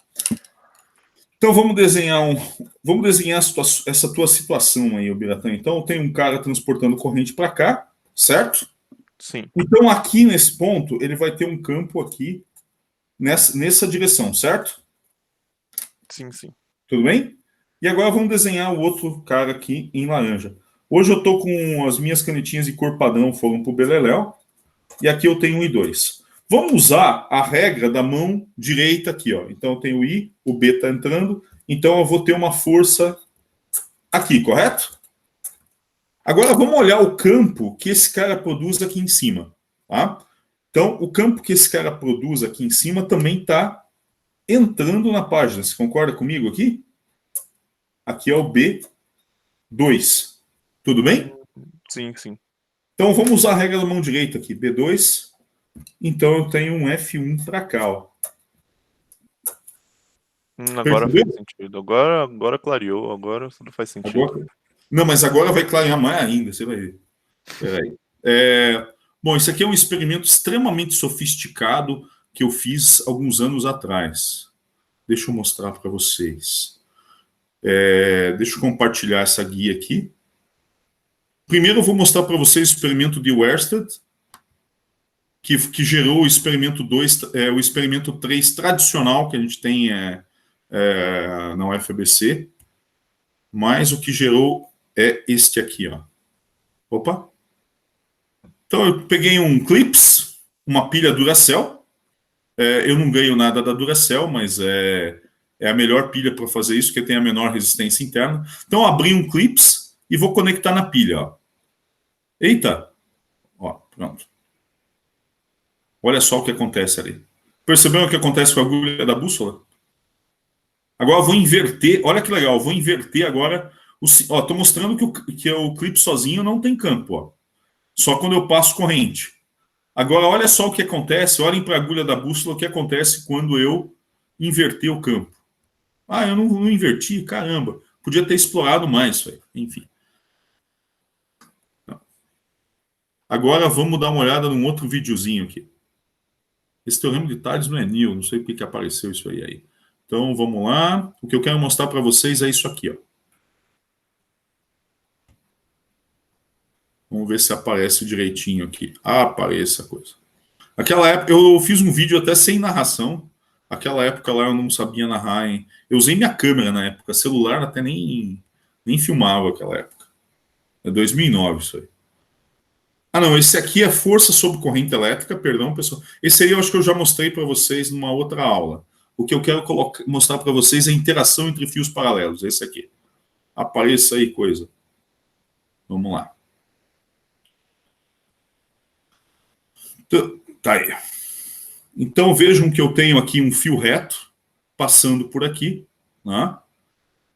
Então vamos desenhar essa tua situação aí, Biratã. Então tem um cara transportando corrente para cá, certo? Sim. Então aqui nesse ponto ele vai ter um campo aqui nessa direção, certo? Sim, sim. Tudo bem? E agora vamos desenhar o outro cara aqui em laranja. Hoje eu estou com as minhas canetinhas de cor padrão, foram para o Beleléu. E aqui eu tenho 1 e 2. Vamos usar a regra da mão direita aqui. Ó. Então eu tenho o I, o B está entrando. Então eu vou ter uma força aqui, correto? Agora vamos olhar o campo que esse cara produz aqui em cima. Tá? Então o campo que esse cara produz aqui em cima também está entrando na página. Você concorda comigo aqui? Aqui é o B2. Tudo bem? Sim, sim. Então vamos usar a regra da mão direita aqui. B2. Então eu tenho um F1 para cá. Ó. Agora Percebeu? faz sentido. Agora clareou. Agora tudo faz sentido. Agora... Não, mas agora vai clarear mais ainda. Você vai ver. Peraí. Bom, isso aqui é um experimento extremamente sofisticado que eu fiz alguns anos atrás. Deixa eu mostrar para vocês. Deixa eu compartilhar essa guia aqui. Primeiro eu vou mostrar para vocês o experimento de Wersted, que gerou o experimento 2, o experimento 3 tradicional que a gente tem na UFABC, mas o que gerou é este aqui. Ó. Opa! Então eu peguei um Clips, uma pilha Duracell. Eu não ganho nada da Duracell, mas é a melhor pilha para fazer isso, porque tem a menor resistência interna. Então eu abri um Clips e vou conectar na pilha. Ó. Eita! Ó, pronto. Olha só o que acontece ali. Perceberam o que acontece com a agulha da bússola? Agora eu vou inverter. Olha que legal, eu vou inverter agora. Estou mostrando que o clipe sozinho não tem campo. Ó. Só quando eu passo corrente. Agora olha só o que acontece. Olhem para a agulha da bússola o que acontece quando eu inverter o campo. Eu não inverti? Caramba. Podia ter explorado mais isso aí. Enfim. Agora vamos dar uma olhada num outro videozinho aqui. Esse teorema de Tales não é new, não sei porque que apareceu isso aí. Então, vamos lá. O que eu quero mostrar para vocês é isso aqui. Ó. Vamos ver se aparece direitinho aqui. Aparece a coisa. Aquela época, eu fiz um vídeo até sem narração. Aquela época lá eu não sabia narrar. Hein? Eu usei minha câmera na época. Celular até nem filmava aquela época. É 2009 isso aí. Não, esse aqui é força sobre corrente elétrica, perdão, pessoal. Esse aí eu acho que eu já mostrei para vocês numa outra aula. O que eu quero mostrar para vocês é a interação entre fios paralelos, esse aqui. Apareça aí, coisa. Vamos lá. Tá aí. Então vejam que eu tenho aqui um fio reto, passando por aqui. Né?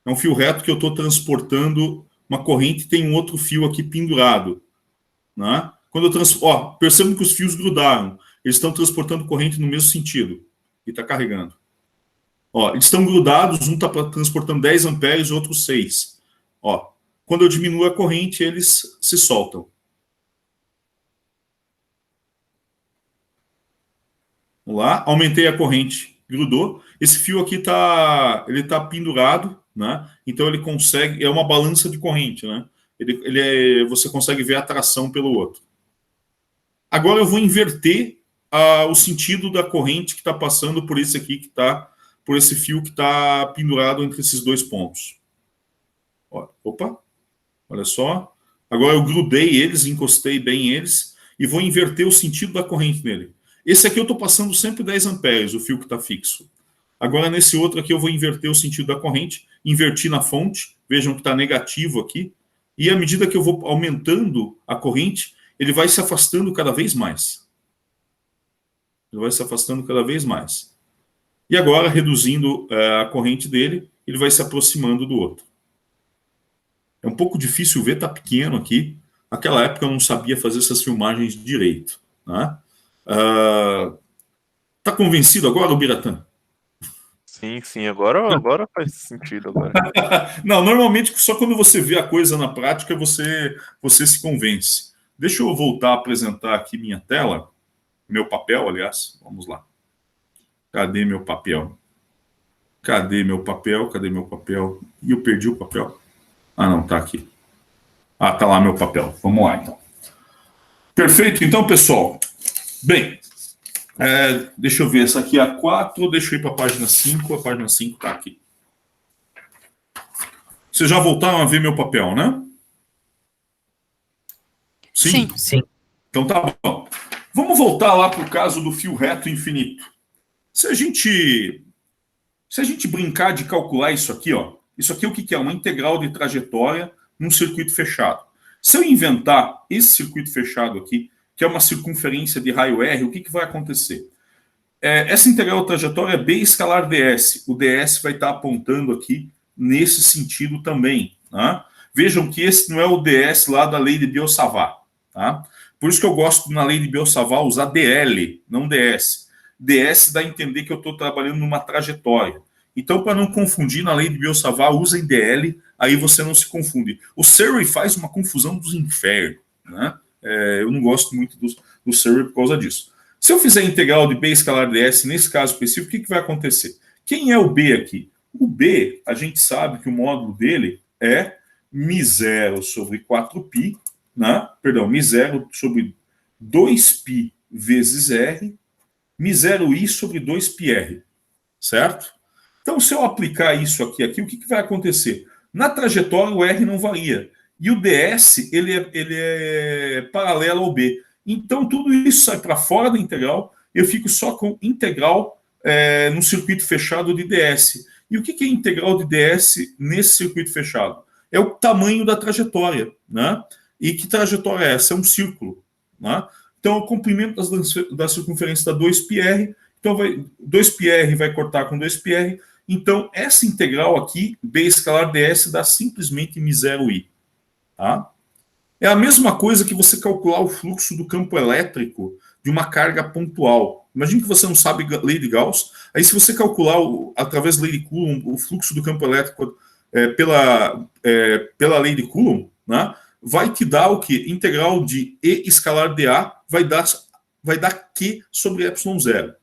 É um fio reto que eu estou transportando uma corrente e tem um outro fio aqui pendurado. Né? Quando eu percebam que os fios grudaram. Eles estão transportando corrente no mesmo sentido. E está carregando. Eles estão grudados, um está transportando 10 amperes, o outro 6. Quando eu diminuo a corrente, eles se soltam. Vamos lá, aumentei a corrente, grudou. Esse fio aqui tá pendurado, né? Então ele consegue, é uma balança de corrente, né? Você consegue ver a tração pelo outro. Agora eu vou inverter o sentido da corrente que está passando por esse aqui, por esse fio que está pendurado entre esses dois pontos. Opa, olha só. Agora eu grudei eles, encostei bem eles e vou inverter o sentido da corrente nele. Esse aqui eu estou passando sempre 10 amperes, o fio que está fixo. Agora nesse outro aqui eu vou inverter o sentido da corrente, inverti na fonte, vejam que está negativo aqui, e à medida que eu vou aumentando a corrente, ele vai se afastando cada vez mais. Ele vai se afastando cada vez mais. E agora, reduzindo a corrente dele, ele vai se aproximando do outro. É um pouco difícil ver, está pequeno aqui. Naquela época eu não sabia fazer essas filmagens direito. Né? Tá convencido agora, Biratã? Sim, agora faz sentido. Agora. Não, normalmente só quando você vê a coisa na prática você se convence. Deixa eu voltar a apresentar aqui minha tela, meu papel, aliás. Vamos lá. Cadê meu papel? Cadê meu papel? Cadê meu papel? E eu perdi o papel. Ah, não, tá aqui. Ah, tá lá meu papel. Vamos lá, então. Perfeito, então, pessoal. Bem, deixa eu ver, essa aqui é a 4, deixa eu ir para a página 5, a página 5 está aqui. Vocês já voltaram a ver meu papel, né? Sim? Sim. Então tá bom. Vamos voltar lá para o caso do fio reto infinito. Se a gente brincar de calcular isso aqui, ó, isso aqui o que é? Uma integral de trajetória num circuito fechado. Se eu inventar esse circuito fechado aqui, que é uma circunferência de raio R, o que vai acontecer? Essa integral de trajetória é B escalar ds. O ds vai estar apontando aqui nesse sentido também. Tá? Vejam que esse não é o ds lá da lei de Biot-Savart. Tá? Por isso que eu gosto na lei de Biot-Savart usar dl, não ds. ds dá a entender que eu estou trabalhando numa trajetória. Então, para não confundir, na lei de Biot-Savart, usem dl, aí você não se confunde. O Surrey faz uma confusão dos infernos. Né? Eu não gosto muito do Surrey por causa disso. Se eu fizer a integral de B escalar ds, nesse caso específico, o que vai acontecer? Quem é o B aqui? O B, a gente sabe que o módulo dele é μ0 sobre 4π, né? Perdão, μ0 sobre 2π vezes R, μ0i sobre 2πr, certo? Então, se eu aplicar isso aqui, o que vai acontecer? Na trajetória, o R não varia. E o ds, ele é paralelo ao B. Então, tudo isso sai para fora da integral. Eu fico só com integral no circuito fechado de ds. E o que é integral de ds nesse circuito fechado? É o tamanho da trajetória. Né? E que trajetória é essa? É um círculo. Né? Então, o comprimento da circunferência dá 2πr. Então, 2πr vai cortar com 2πr. Então, essa integral aqui, B escalar ds, dá simplesmente μ0i. Tá? É a mesma coisa que você calcular o fluxo do campo elétrico de uma carga pontual. Imagine que você não sabe lei de Gauss. Aí, se você calcular, através da lei de Coulomb, o fluxo do campo elétrico pela lei de Coulomb, né, vai te dar o quê? Integral de E escalar dA vai dar Q sobre epsilon0.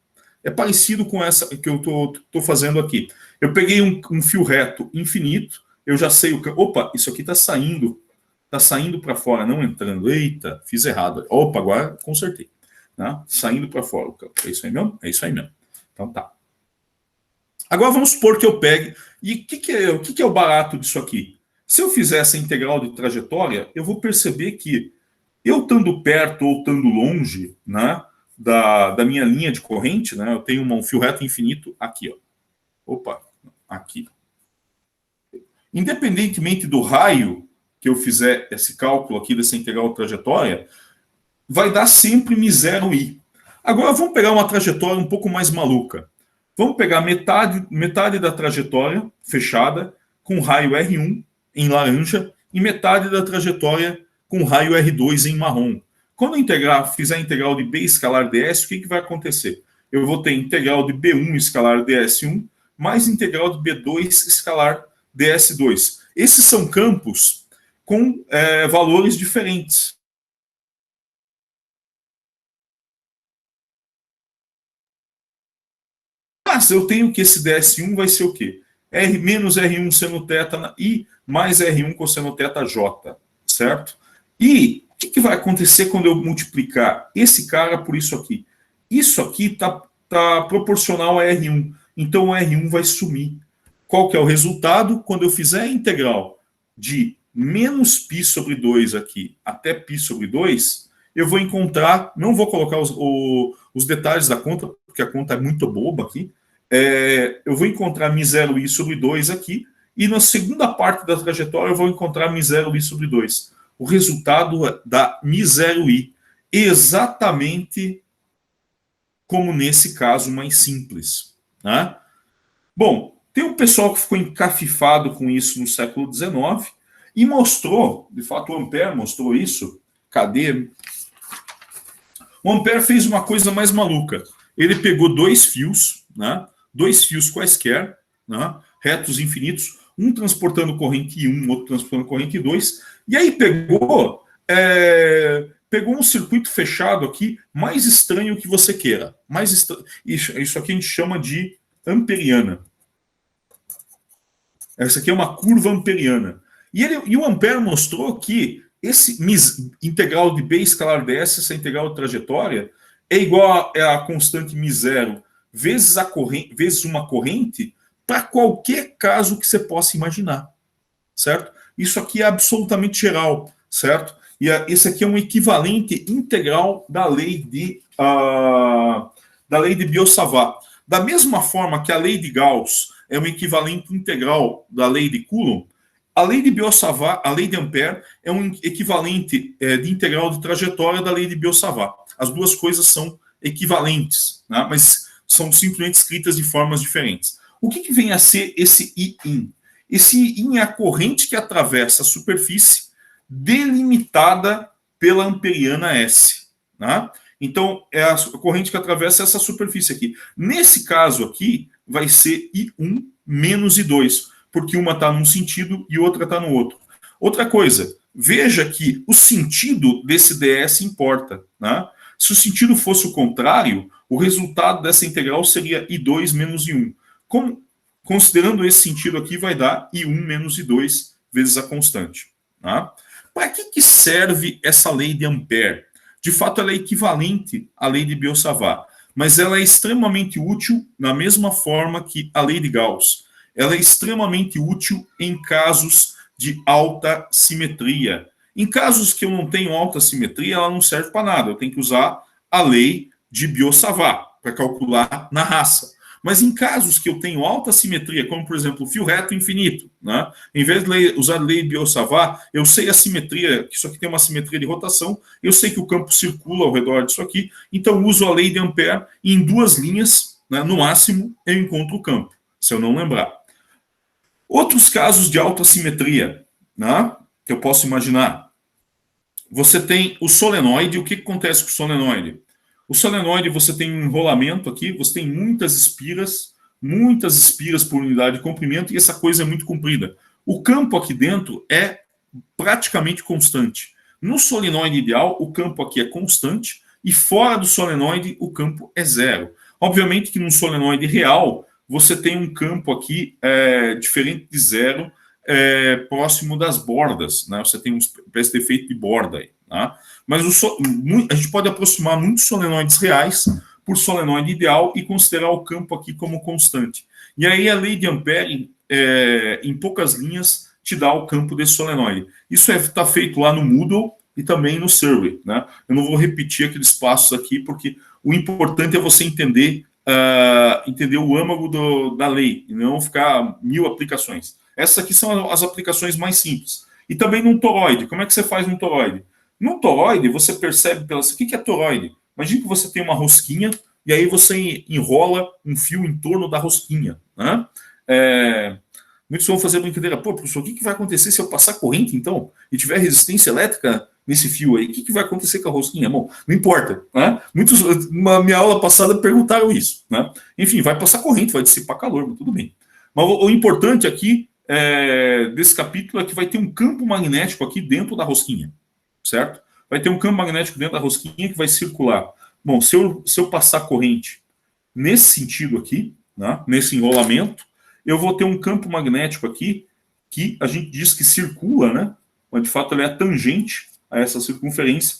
É parecido com essa que eu estou fazendo aqui. Eu peguei um fio reto infinito, eu já sei o que. Opa, isso aqui está saindo para fora, não entrando. Eita, fiz errado. Opa, agora consertei. Né? Saindo para fora o campo. É isso aí mesmo? É isso aí mesmo. Então tá. Agora vamos supor que eu pegue. E o que é o barato disso aqui? Se eu fizer essa integral de trajetória, eu vou perceber que eu estando perto ou estando longe, né, da minha linha de corrente, né, eu tenho um fio reto infinito aqui. Ó. Opa, aqui. Independentemente do raio que eu fizer esse cálculo aqui dessa integral de trajetória, vai dar sempre μ0i. Agora vamos pegar uma trajetória um pouco mais maluca. Vamos pegar metade da trajetória fechada com raio R1 em laranja e metade da trajetória com raio R2 em marrom. Quando eu fizer a integral de B escalar ds, o que vai acontecer? Eu vou ter integral de B1 escalar ds1 mais integral de B2 escalar ds2. Esses são campos com valores diferentes. Mas eu tenho que esse ds1 vai ser o quê? R menos R1 seno θ I mais R1 cosseno θ J, certo? E o que vai acontecer quando eu multiplicar esse cara por isso aqui? Isso aqui tá proporcional a R1. Então o R1 vai sumir. Qual que é o resultado? Quando eu fizer a integral de menos π sobre 2 aqui até π sobre 2, eu vou encontrar, não vou colocar os detalhes da conta, porque a conta é muito boba aqui, eu vou encontrar μ0i sobre 2 aqui, e na segunda parte da trajetória eu vou encontrar μ0i sobre 2. O resultado dá μ0i, exatamente como nesse caso mais simples. Né? Bom, tem um pessoal que ficou encafifado com isso no século XIX e mostrou, de fato o Ampère mostrou isso. Cadê? O Ampère fez uma coisa mais maluca. Ele pegou dois fios, né? Dois fios quaisquer, né? Retos infinitos, um transportando corrente 1, outro transportando corrente 2, e aí pegou um circuito fechado aqui, mais estranho que você queira. Isso aqui a gente chama de amperiana. Essa aqui é uma curva amperiana. E o Ampère mostrou que esse integral de B escalar ds, essa integral de trajetória, é igual a constante μ0 vezes uma corrente para qualquer caso que você possa imaginar. Certo? Isso aqui é absolutamente geral. Certo? E esse aqui é um equivalente integral da lei de Biot-Savart. Da mesma forma que a lei de Gauss é um equivalente integral da lei de Coulomb, a lei de Biot-Savart, a lei de Ampère, é um equivalente de integral de trajetória da lei de Biot-Savart. As duas coisas são equivalentes, né? Mas são simplesmente escritas de formas diferentes. O que vem a ser esse I-in? Esse I-in é a corrente que atravessa a superfície delimitada pela amperiana S. Né? Então, é a corrente que atravessa essa superfície aqui. Nesse caso aqui, vai ser I1 menos I2, porque uma está num sentido e outra está no outro. Outra coisa, veja que o sentido desse ds importa. Né? Se o sentido fosse o contrário, o resultado dessa integral seria I2 menos I1. Considerando esse sentido aqui, vai dar I1 menos I2 vezes a constante. Tá? Para que serve essa lei de Ampère? De fato, ela é equivalente à lei de Biot-Savart, mas ela é extremamente útil na mesma forma que a lei de Gauss. Ela é extremamente útil em casos de alta simetria. Em casos que eu não tenho alta simetria, ela não serve para nada. Eu tenho que usar a lei de Biot-Savart para calcular na raça. Mas em casos que eu tenho alta simetria, como, por exemplo, fio reto infinito, né? Em vez de usar a lei de Biot-Savart, eu sei a simetria, que isso aqui tem uma simetria de rotação, eu sei que o campo circula ao redor disso aqui, então uso a lei de Ampère e em duas linhas, né, no máximo, eu encontro o campo, se eu não lembrar. Outros casos de alta simetria, né, que eu posso imaginar. Você tem o solenoide. O que acontece com o solenoide? O solenoide, você tem um enrolamento aqui, você tem muitas espiras por unidade de comprimento, e essa coisa é muito comprida. O campo aqui dentro é praticamente constante. No solenoide ideal, o campo aqui é constante, e fora do solenoide, o campo é zero. Obviamente que num solenoide real, você tem um campo aqui diferente de zero, próximo das bordas. Né? Você tem uma espécie de efeito de borda aí. Tá? Mas a gente pode aproximar muitos solenoides reais por solenoide ideal e considerar o campo aqui como constante. E aí a lei de Ampère, em poucas linhas, te dá o campo desse solenoide. Isso está feito lá no Moodle e também no Survey. Né? Eu não vou repetir aqueles passos aqui, porque o importante é você entender o âmago da lei, e não ficar 1000 aplicações. Essas aqui são as aplicações mais simples. E também num toroide. Como é que você faz num toroide? No toroide, você percebe o que é toroide? Imagina que você tem uma rosquinha e aí você enrola um fio em torno da rosquinha. Né? Muitos vão fazer brincadeira. Pô, professor, o que vai acontecer se eu passar corrente, então, e tiver resistência elétrica nesse fio aí? O que vai acontecer com a rosquinha? Bom, não importa. Né? Muitos, na minha aula passada, perguntaram isso. Né? Enfim, vai passar corrente, vai dissipar calor, mas tudo bem. Mas o importante aqui desse capítulo é que vai ter um campo magnético aqui dentro da rosquinha. Certo? Vai ter um campo magnético dentro da rosquinha que vai circular. Bom, se eu passar corrente nesse sentido aqui, né, nesse enrolamento, eu vou ter um campo magnético aqui que a gente diz que circula, né? Mas de fato ele é tangente a essa circunferência,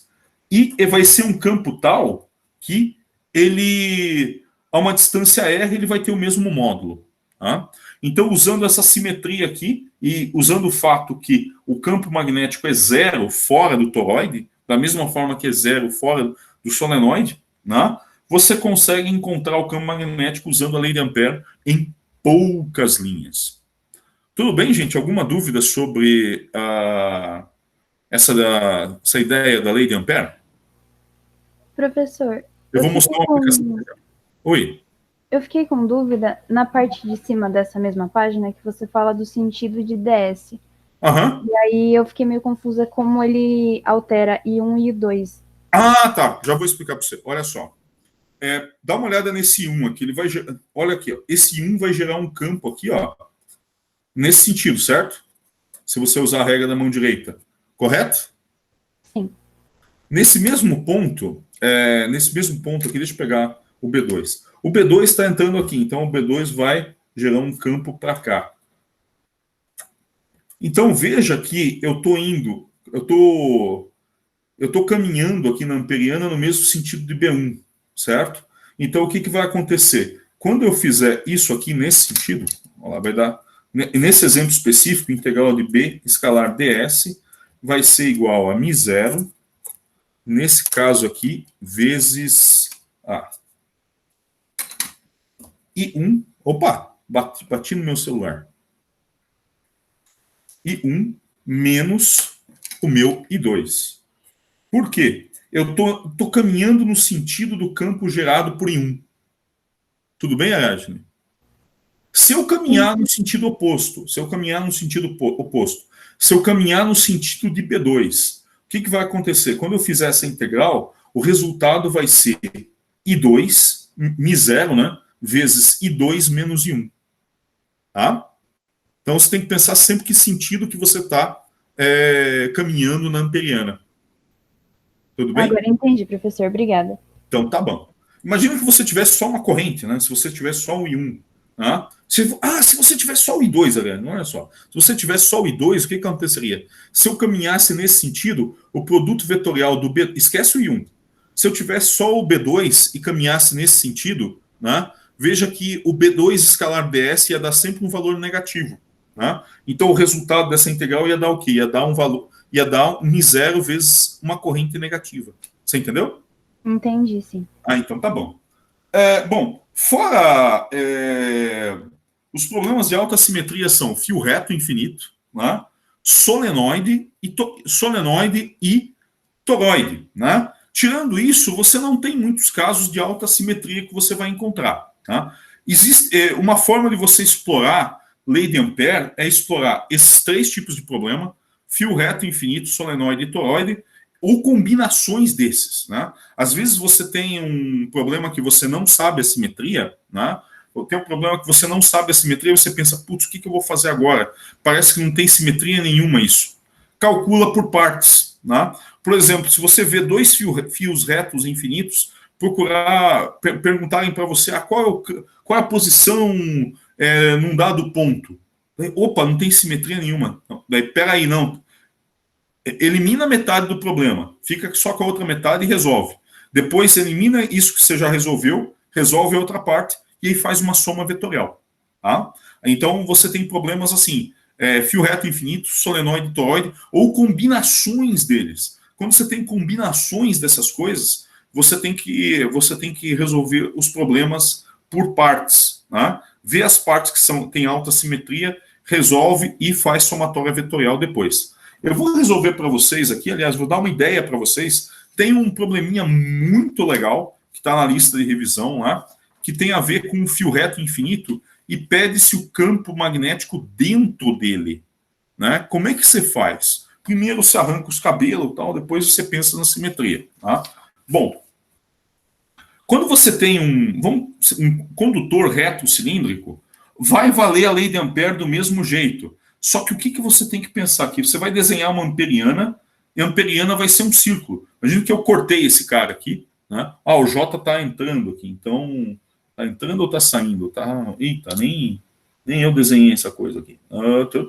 e vai ser um campo tal que ele, a uma distância R, ele vai ter o mesmo módulo. Tá? Então, usando essa simetria aqui, e usando o fato que o campo magnético é zero fora do toroide, da mesma forma que é zero fora do solenoide, né? Você consegue encontrar o campo magnético usando a lei de Ampère em poucas linhas. Tudo bem, gente? Alguma dúvida sobre essa ideia da lei de Ampère? Professor, Eu vou mostrar uma aplicação. Oi. Eu fiquei com dúvida na parte de cima dessa mesma página que você fala do sentido de DS. Aham. E aí eu fiquei meio confusa como ele altera I1 e I2. Ah, tá. Já vou explicar para você. Olha só. Dá uma olhada nesse 1 aqui. Ele vai olha aqui, ó. Esse 1 vai gerar um campo aqui, ó, nesse sentido, certo? Se você usar a regra da mão direita. Correto? Sim. Nesse mesmo ponto aqui, deixa eu pegar o B2. O B2 está entrando aqui, então o B2 vai gerar um campo para cá. Então veja que eu estou caminhando aqui na amperiana no mesmo sentido de B1, certo? Então o que vai acontecer? Quando eu fizer isso aqui nesse sentido, ó lá, vai dar, nesse exemplo específico, integral de B escalar ds vai ser igual a μ0, nesse caso aqui, vezes I1, opa, bati no meu celular. I1 menos o meu I2. Por quê? Eu tô caminhando no sentido do campo gerado por I1. Tudo bem, Ariadne? Se eu caminhar no sentido oposto, se eu caminhar no sentido de B2, o que vai acontecer? Quando eu fizer essa integral, o resultado vai ser I2, μ0, né? Vezes I2 menos I1. Tá? Então você tem que pensar sempre que sentido que você está caminhando na amperiana. Tudo bem? Agora entendi, professor. Obrigada. Então tá bom. Imagina que você tivesse só uma corrente, né? Se você tivesse só o I1. Tá? Se você tivesse só o I2, Ariane, olha só. Se você tivesse só o I2, o que aconteceria? Se eu caminhasse nesse sentido, o produto vetorial do B... Esquece o I1. Se eu tivesse só o B2 e caminhasse nesse sentido, né? Veja que o B2 escalar ds ia dar sempre um valor negativo. Né? Então o resultado dessa integral ia dar o quê? Ia dar um valor, ia dar μ0 vezes uma corrente negativa. Você entendeu? Entendi, sim. Então tá bom. Bom, fora os problemas de alta simetria são fio reto infinito, né? solenoide e toroide. Né? Tirando isso, você não tem muitos casos de alta simetria que você vai encontrar. Tá? Existe uma forma de você explorar lei de Ampère é explorar esses três tipos de problema, fio reto infinito, solenoide e toroide, ou combinações desses. Né? Às vezes você tem um problema que você não sabe a simetria, né? Ou tem um problema que você não sabe a simetria, e você pensa, putz, o que eu vou fazer agora? Parece que não tem simetria nenhuma isso. Calcula por partes. Né? Por exemplo, se você vê dois fios retos infinitos, perguntarem para você qual é a posição num dado ponto. Opa, não tem simetria nenhuma. Daí, peraí, não. Elimina metade do problema. Fica só com a outra metade e resolve. Depois, elimina isso que você já resolveu, resolve a outra parte e aí faz uma soma vetorial. Tá? Então, você tem problemas assim, fio reto infinito, solenoide, toroide, ou combinações deles. Quando você tem combinações dessas coisas, você tem que resolver os problemas por partes. Né? Vê as partes que têm alta simetria, resolve e faz somatória vetorial depois. Eu vou resolver para vocês aqui, aliás, vou dar uma ideia para vocês. Tem um probleminha muito legal, que está na lista de revisão lá, que tem a ver com o fio reto infinito e pede-se o campo magnético dentro dele. Né? Como é que você faz? Primeiro você arranca os cabelos, tal, depois você pensa na simetria. Tá? Bom, quando você tem um condutor reto cilíndrico, vai valer a lei de Ampère do mesmo jeito. Só que o que você tem que pensar aqui? Você vai desenhar uma amperiana, e a amperiana vai ser um círculo. Imagina que eu cortei esse cara aqui. Né? O J está entrando aqui. Então, está entrando ou está saindo? Tá... Eita, nem eu desenhei essa coisa aqui. Deixa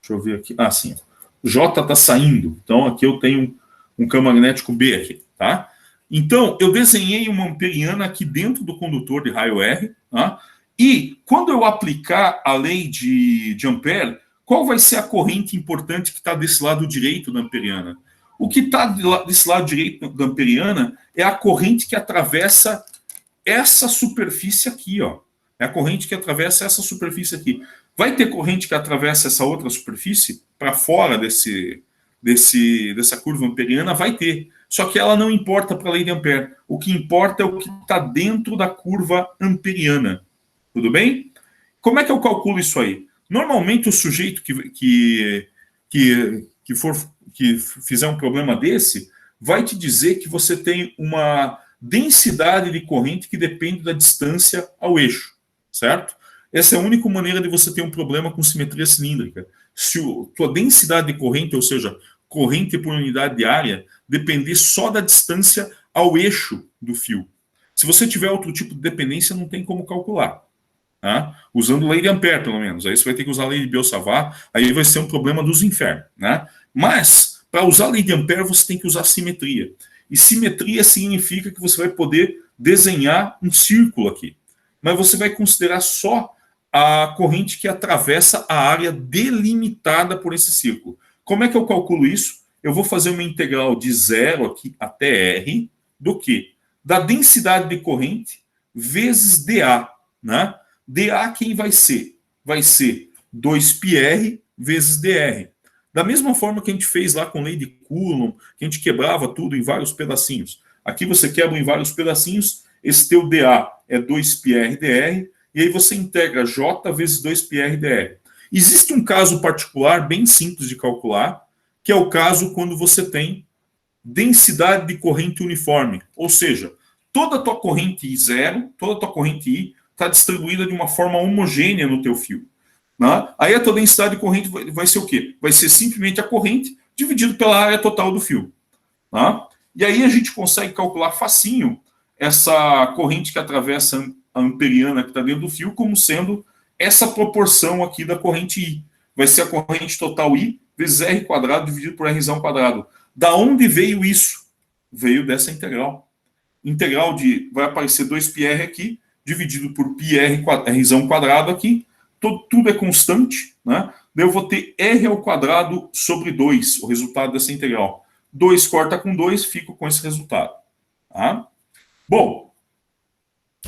eu ver aqui. Sim. J está saindo. Então, aqui eu tenho um campo magnético B aqui. Tá? Então, eu desenhei uma amperiana aqui dentro do condutor de raio R, tá? E quando eu aplicar a lei de Ampère, qual vai ser a corrente importante que está desse lado direito da amperiana? O que está desse lado direito da amperiana é a corrente que atravessa essa superfície aqui, ó. É a corrente que atravessa essa superfície aqui. Vai ter corrente que atravessa essa outra superfície para fora dessa curva amperiana? Vai ter. Só que ela não importa para a lei de Ampère. O que importa é o que está dentro da curva amperiana. Tudo bem? Como é que eu calculo isso aí? Normalmente o sujeito que fizer um problema desse vai te dizer que você tem uma densidade de corrente que depende da distância ao eixo, certo? Essa é a única maneira de você ter um problema com simetria cilíndrica. Se a tua densidade de corrente, ou seja, corrente por unidade de área, depender só da distância ao eixo do fio. Se você tiver outro tipo de dependência, não tem como calcular. Tá? Usando lei de Ampère, pelo menos. Aí você vai ter que usar a lei de Biot-Savart, aí vai ser um problema dos infernos. Né? Mas, para usar a lei de Ampère, você tem que usar simetria. E simetria significa que você vai poder desenhar um círculo aqui. Mas você vai considerar só a corrente que atravessa a área delimitada por esse círculo. Como é que eu calculo isso? Eu vou fazer uma integral de 0 aqui até R, do quê? Da densidade de corrente vezes dA. Né? dA quem vai ser? Vai ser 2πr vezes dr. Da mesma forma que a gente fez lá com lei de Coulomb, que a gente quebrava tudo em vários pedacinhos. Aqui você quebra em vários pedacinhos, esse teu dA é 2πr dr, e aí você integra J vezes 2πr dr. Existe um caso particular bem simples de calcular, que é o caso quando você tem densidade de corrente uniforme. Ou seja, toda a tua corrente I0, toda a tua corrente I está distribuída de uma forma homogênea no teu fio. Né? Aí a tua densidade de corrente vai ser o quê? Vai ser simplesmente a corrente dividido pela área total do fio. Tá? E aí a gente consegue calcular facinho essa corrente que atravessa a amperiana que está dentro do fio como sendo essa proporção aqui da corrente I. Vai ser a corrente total I vezes R quadrado dividido por Rzão quadrado. Da onde veio isso? Veio dessa integral. Integral vai aparecer 2πr aqui, dividido por Rzão quadrado aqui. Tudo é constante, né? Daí eu vou ter R ao quadrado sobre 2, o resultado dessa integral. 2 corta com 2, fico com esse resultado. Tá? Bom,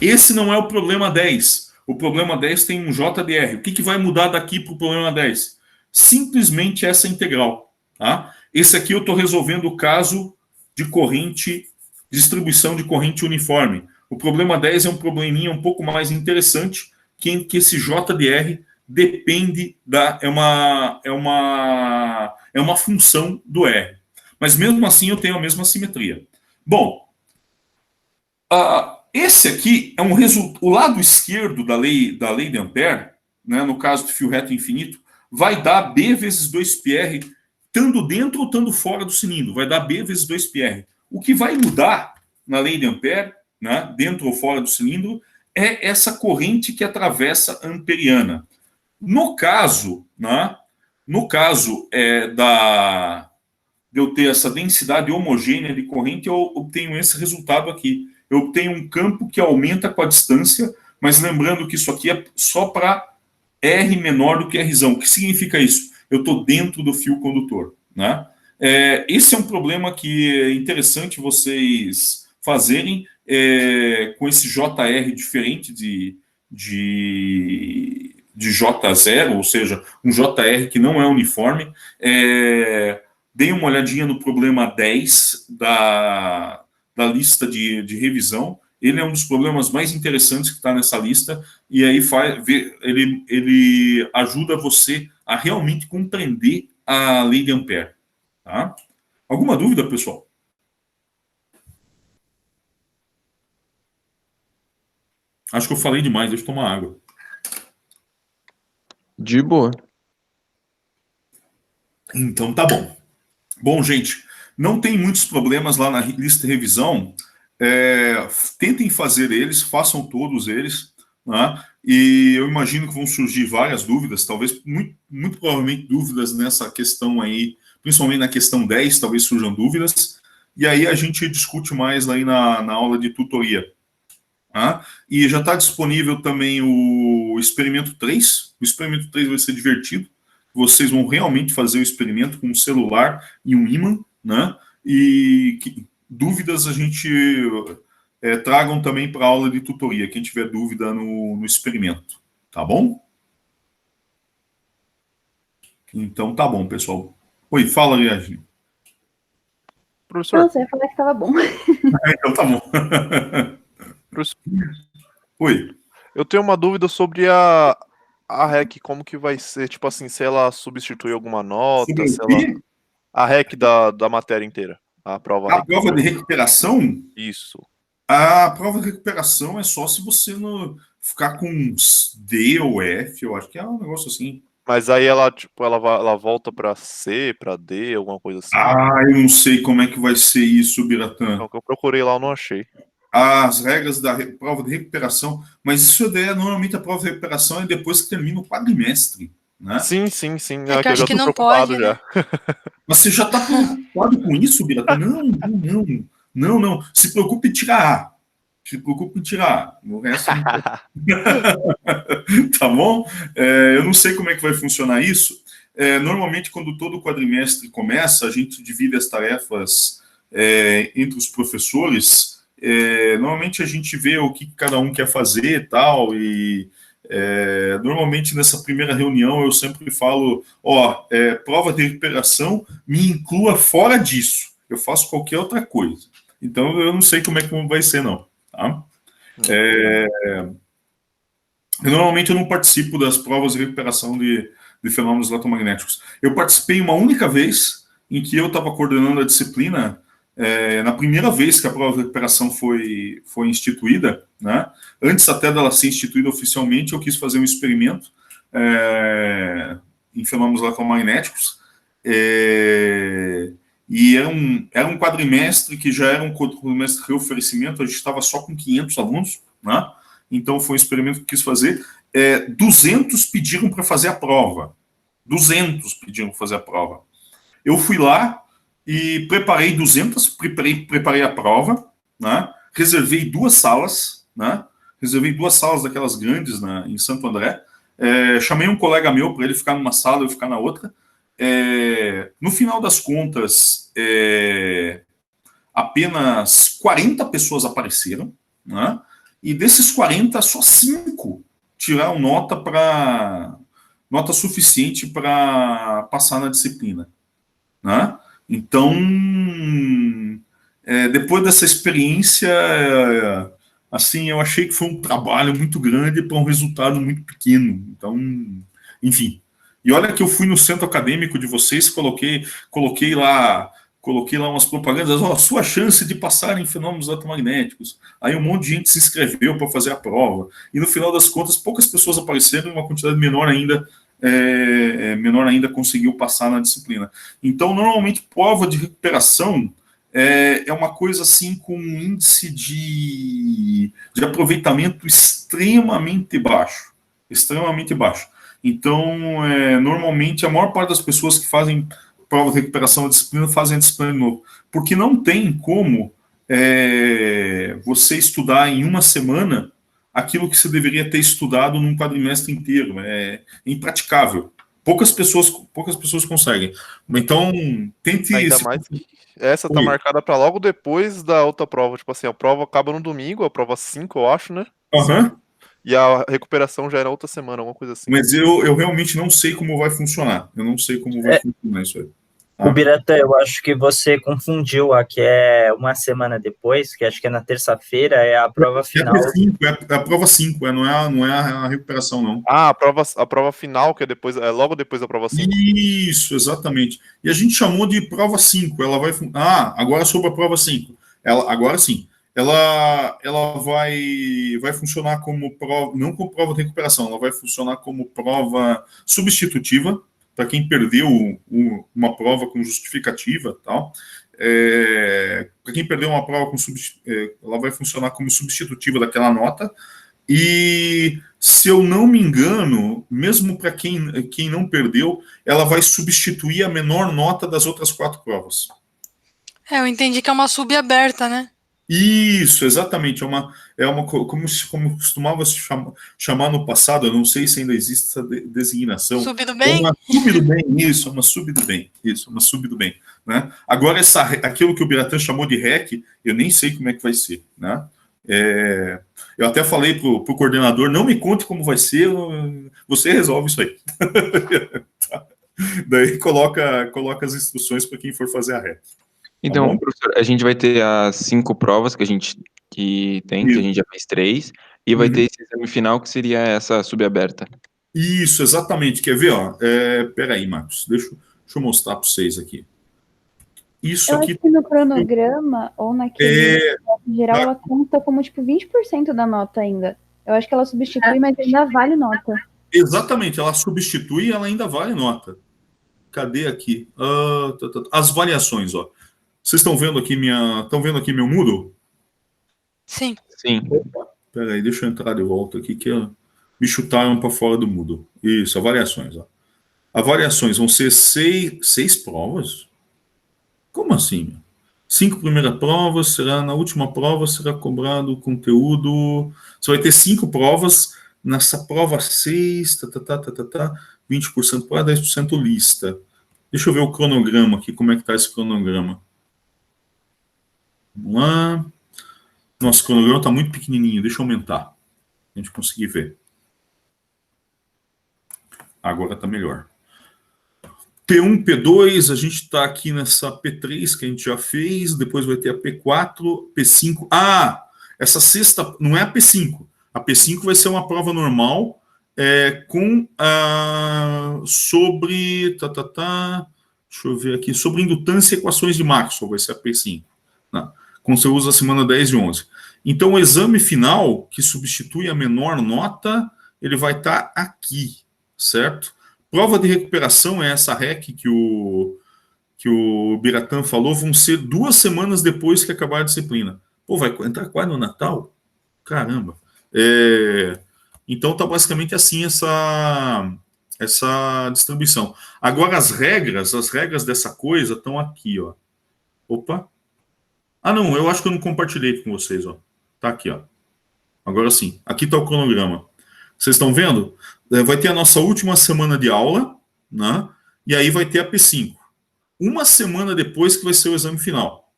esse não é o problema 10. O problema 10 tem um JdR. O que vai mudar daqui para o problema 10? Simplesmente essa integral. Tá? Esse aqui eu estou resolvendo o caso de corrente, distribuição de corrente uniforme. O problema 10 é um probleminha um pouco mais interessante, que esse JdR depende é uma função do R. Mas mesmo assim eu tenho a mesma simetria. Bom, esse aqui é o lado esquerdo da lei de Ampère, né, no caso do fio reto infinito, vai dar B vezes 2πr, estando dentro ou estando fora do cilindro, vai dar B vezes 2πr. O que vai mudar na lei de Ampère, né, dentro ou fora do cilindro, é essa corrente que atravessa a amperiana. No caso de eu ter essa densidade homogênea de corrente, eu obtenho esse resultado aqui. Eu obtenho um campo que aumenta com a distância, mas lembrando que isso aqui é só para R menor do que Rzão. O que significa isso? Eu estou dentro do fio condutor. Né? Esse é um problema que é interessante vocês fazerem com esse JR diferente de J0, ou seja, um JR que não é uniforme. Deem uma olhadinha no problema 10 da lista de revisão. Ele é um dos problemas mais interessantes que está nessa lista, e aí ele ajuda você a realmente compreender a lei de Ampère. Tá? Alguma dúvida, pessoal? Acho que eu falei demais, deixa eu tomar água. De boa. Então tá bom. Bom, gente, não tem muitos problemas lá na lista de revisão. Tentem fazer eles, façam todos eles. Né? E eu imagino que vão surgir várias dúvidas, talvez, muito provavelmente dúvidas nessa questão aí, principalmente na questão 10, talvez surjam dúvidas. e aí a gente discute mais aí na aula de tutoria. Tá? E já está disponível também o experimento 3. O experimento 3 vai ser divertido. Vocês vão realmente fazer o experimento com um celular e um ímã, né? E dúvidas a gente tragam também para a aula de tutoria, quem tiver dúvida no experimento. Tá bom? Então tá bom, pessoal. Oi, fala, Ariadne. Professor, Não, você ia falar que tava bom. Então tá bom. professor, Oi. eu tenho uma dúvida sobre a REC, como que vai ser, tipo assim, se ela substitui alguma nota, Sobre se o quê? ela... A REC da matéria inteira, a prova A REC. prova de recuperação? Isso. A prova de recuperação é só se você não ficar com D ou F, eu acho que é um negócio assim. Mas aí ela, tipo, ela volta pra C, pra D, alguma coisa assim. Eu não sei como é que vai ser isso, Biratã. Não, que eu procurei lá, eu não achei. As regras da prova de recuperação, mas isso daí, normalmente a prova de recuperação é depois que termina o quadrimestre, né? Sim. É que eu eu acho já que tô não preocupado pode, já. né? Mas você já está preocupado com isso, Biratã? Não. Se preocupe em tirar A. Se preocupe em tirar A. O resto não... Tá bom? Eu não sei como é que vai funcionar isso. Normalmente, quando todo quadrimestre começa, a gente divide as tarefas entre os professores. Normalmente a gente vê o que cada um quer fazer e tal, e normalmente nessa primeira reunião eu sempre falo, prova de recuperação, me inclua fora disso, eu faço qualquer outra coisa. Então eu não sei como é que vai ser não, tá? Normalmente eu não participo das provas de recuperação de fenômenos eletromagnéticos. Eu participei uma única vez em que eu estava coordenando a disciplina, na primeira vez que a prova de recuperação foi instituída, né? Antes até dela ser instituída oficialmente, eu quis fazer um experimento em fenômenos eletromagnéticos, e era um quadrimestre que já era um quadrimestre de reoferecimento, a gente estava só com 500 alunos, né? Então foi um experimento que eu quis fazer. 200 pediram para fazer a prova. 200 pediram para fazer a prova. Eu fui lá e preparei 200, preparei a prova, né? Reservei 2 salas, né? Reservei 2 salas daquelas grandes, né, em Santo André. Chamei um colega meu para ele ficar numa sala e eu ficar na outra. No final das contas, apenas 40 pessoas apareceram, né? E desses 40, só 5 tiraram nota suficiente para passar na disciplina, né? Então, depois dessa experiência, assim, eu achei que foi um trabalho muito grande para um resultado muito pequeno. Então, enfim. E olha que eu fui no centro acadêmico de vocês, coloquei lá umas propagandas, sua chance de passar em fenômenos eletromagnéticos. Aí um monte de gente se inscreveu para fazer a prova. E no final das contas, poucas pessoas apareceram e uma quantidade menor ainda conseguiu passar na disciplina. Então, normalmente, prova de recuperação é uma coisa assim com um índice de aproveitamento extremamente baixo. Extremamente baixo. Então, normalmente, a maior parte das pessoas que fazem prova de recuperação da disciplina fazem a disciplina de novo. Porque não tem como você estudar em uma semana aquilo que você deveria ter estudado num quadrimestre inteiro. É impraticável. Poucas pessoas conseguem. Então, tente... Ainda mais que essa tá marcada para logo depois da outra prova. Tipo assim, a prova acaba no domingo, a prova 5, eu acho, né? Uhum. E a recuperação já é na outra semana, alguma coisa assim. Mas eu realmente não sei como vai funcionar. Eu não sei como vai funcionar isso aí. O Biratã, eu acho que você confundiu a que é uma semana depois, que acho que é na terça-feira, é a prova final. É a prova 5, não é a recuperação, não. A prova final, que é logo depois da prova 5. Isso, exatamente. E a gente chamou de prova 5. Ela vai. Agora sobre a prova 5. Agora sim. Ela vai funcionar como prova, não como prova de recuperação, ela vai funcionar como prova substitutiva, para quem perdeu uma prova com justificativa, tal. Para quem perdeu uma prova ela vai funcionar como substitutiva daquela nota. E, se eu não me engano, mesmo para quem não perdeu, ela vai substituir a menor nota das outras 4 provas. Eu entendi que é uma subaberta, né? Isso, exatamente. Como costumava se chamar no passado, eu não sei se ainda existe essa designação. Sub do bem? Uma sub do bem, isso, uma sub do bem. Isso, uma sub do bem. Né? Agora, aquilo que o Biratã chamou de REC, eu nem sei como é que vai ser. Né? Eu até falei para o coordenador, não me conte como vai ser, você resolve isso aí. Tá? Daí coloca as instruções para quem for fazer a REC. Então, bom? professor, a gente vai ter as 5 provas que a gente que a gente já fez 3, e vai ter esse exame final que seria essa subaberta. Isso, exatamente. Quer ver? Ó? Peraí, Marcos, deixa eu mostrar para vocês aqui. Isso Eu aqui. acho que no cronograma, ou naquele geral, ela conta como, tipo, 20% da nota ainda. Eu acho que ela substitui, mas ainda vale nota. Exatamente, ela substitui e ela ainda vale nota. Cadê aqui? As variações, ó. Vocês estão vendo aqui meu Moodle? Sim. Sim. Peraí, deixa eu entrar de volta aqui, que me chutaram para fora do Moodle. Isso, avaliações, ó. Avaliações vão ser 6 provas? Como assim? 5 primeiras provas, na última prova será cobrado o conteúdo. Você vai ter 5 provas, nessa prova 6, 20% para 10% lista. Deixa eu ver o cronograma aqui, como é que está esse cronograma. Vamos lá. Nosso cronograma está muito pequenininho, deixa eu aumentar, para a gente conseguir ver. Agora está melhor. P1, P2, a gente está aqui nessa P3 que a gente já fez, depois vai ter a P4, P5. Essa sexta não é a P5. A P5 vai ser uma prova normal sobre. Deixa eu ver aqui. Sobre indutância e equações de Maxwell, vai ser a P5. Né? Com seu uso da semana 10 e 11. Então, o exame final, que substitui a menor nota, ele vai estar aqui, certo? Prova de recuperação é essa REC que o Biratã falou, vão ser 2 semanas depois que acabar a disciplina. Pô, vai entrar quase no Natal? Caramba. Então tá basicamente assim essa distribuição. Agora as regras dessa coisa estão aqui, ó. Opa. Não, eu acho que eu não compartilhei com vocês, ó. Tá aqui, ó. Agora sim. Aqui tá o cronograma. Vocês estão vendo? Vai ter a nossa última semana de aula, né? E aí vai ter a P5. 1 semana depois que vai ser o exame final.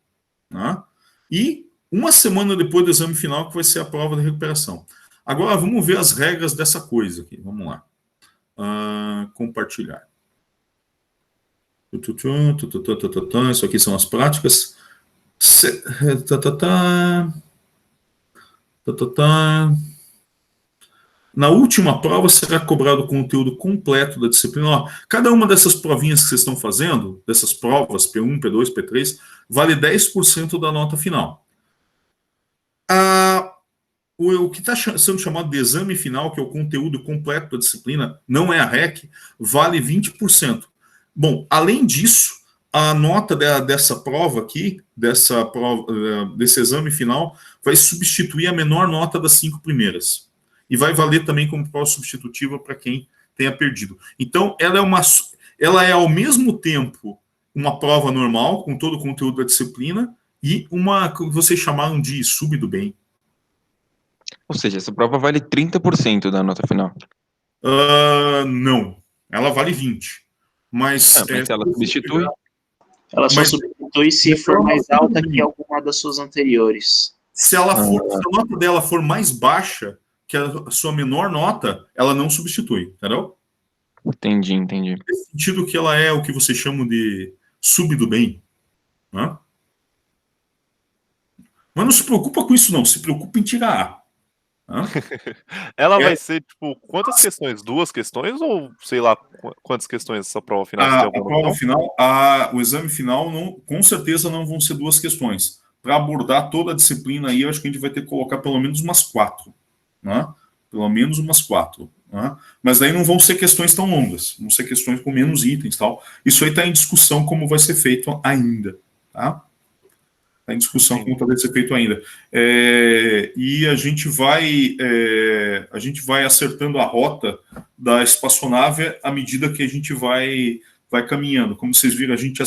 Né? E 1 semana depois do exame final que vai ser a prova de recuperação. Agora vamos ver as regras dessa coisa aqui. Vamos lá. Compartilhar. Isso aqui são as práticas. Na última prova será cobrado o conteúdo completo da disciplina. Ó, cada uma dessas provinhas que vocês estão fazendo, dessas provas, P1, P2, P3, vale 10% da nota final. O que está sendo chamado de exame final, que é o conteúdo completo da disciplina, não é a REC, vale 20%. Bom, além disso, a nota dessa prova aqui, desse exame final, vai substituir a menor nota das 5 primeiras. E vai valer também como prova substitutiva para quem tenha perdido. Então, ela é ao mesmo tempo uma prova normal, com todo o conteúdo da disciplina, e uma que vocês chamaram de sub do bem. Ou seja, essa prova vale 30% da nota final. Não, ela vale 20%. Mas se ela substitui? Ela só substitui se for mais alta que alguma das suas anteriores. Se a nota dela for mais baixa que a sua menor nota, ela não substitui, entendeu? Entendi. Nesse sentido que ela é o que vocês chamam de sub do bem. Né? Mas não se preocupa com isso, não. Se preocupa em tirar A. Ela vai ser, tipo, quantas questões? 2 questões ou, sei lá, quantas questões essa prova final? A prova final, o exame final, com certeza não vão ser 2 questões. Para abordar toda a disciplina aí, eu acho que a gente vai ter que colocar pelo menos umas 4. Né? Pelo menos umas 4. Né? Mas daí não vão ser questões tão longas. Vão ser questões com menos itens e tal. Isso aí está em discussão como vai ser feito ainda. Tá? Está em discussão como vai ser feito ainda. E a gente vai acertando a rota da espaçonave à medida que a gente vai vai caminhando. Como vocês viram, a gente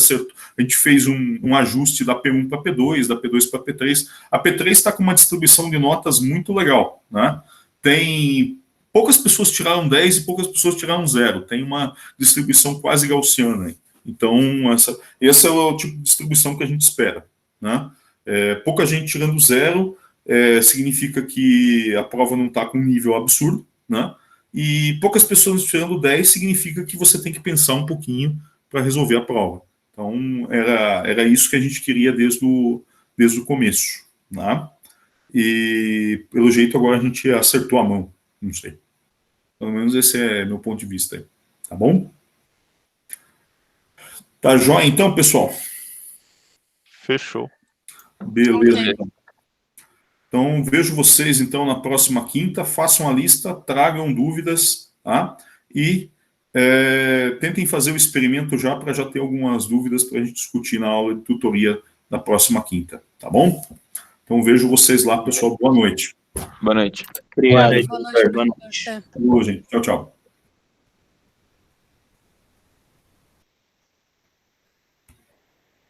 fez um ajuste da P1 para P2, da P2 para P3. A P3 está com uma distribuição de notas muito legal, né? Poucas pessoas tiraram 10 e poucas pessoas tiraram 0. Tem uma distribuição quase gaussiana aí. Então, esse é o tipo de distribuição que a gente espera, né? Pouca gente tirando 0 significa que a prova não está com um nível absurdo, né? E poucas pessoas tirando 10 significa que você tem que pensar um pouquinho para resolver a prova. Então, era isso que a gente queria desde o começo, né? E, pelo jeito, agora a gente acertou a mão. Não sei. Pelo menos esse é meu ponto de vista aí. Tá bom? Tá joia, então, pessoal? Fechou. Beleza. Ok. Então, vejo vocês, então, na próxima quinta. Façam a lista, tragam dúvidas, tá? E tentem fazer o experimento já, para já ter algumas dúvidas para a gente discutir na aula de tutoria da próxima quinta, tá bom? Então, vejo vocês lá, pessoal. Boa noite. Boa noite. Obrigado. Boa noite. Boa noite. Falou, gente. Tchau, tchau.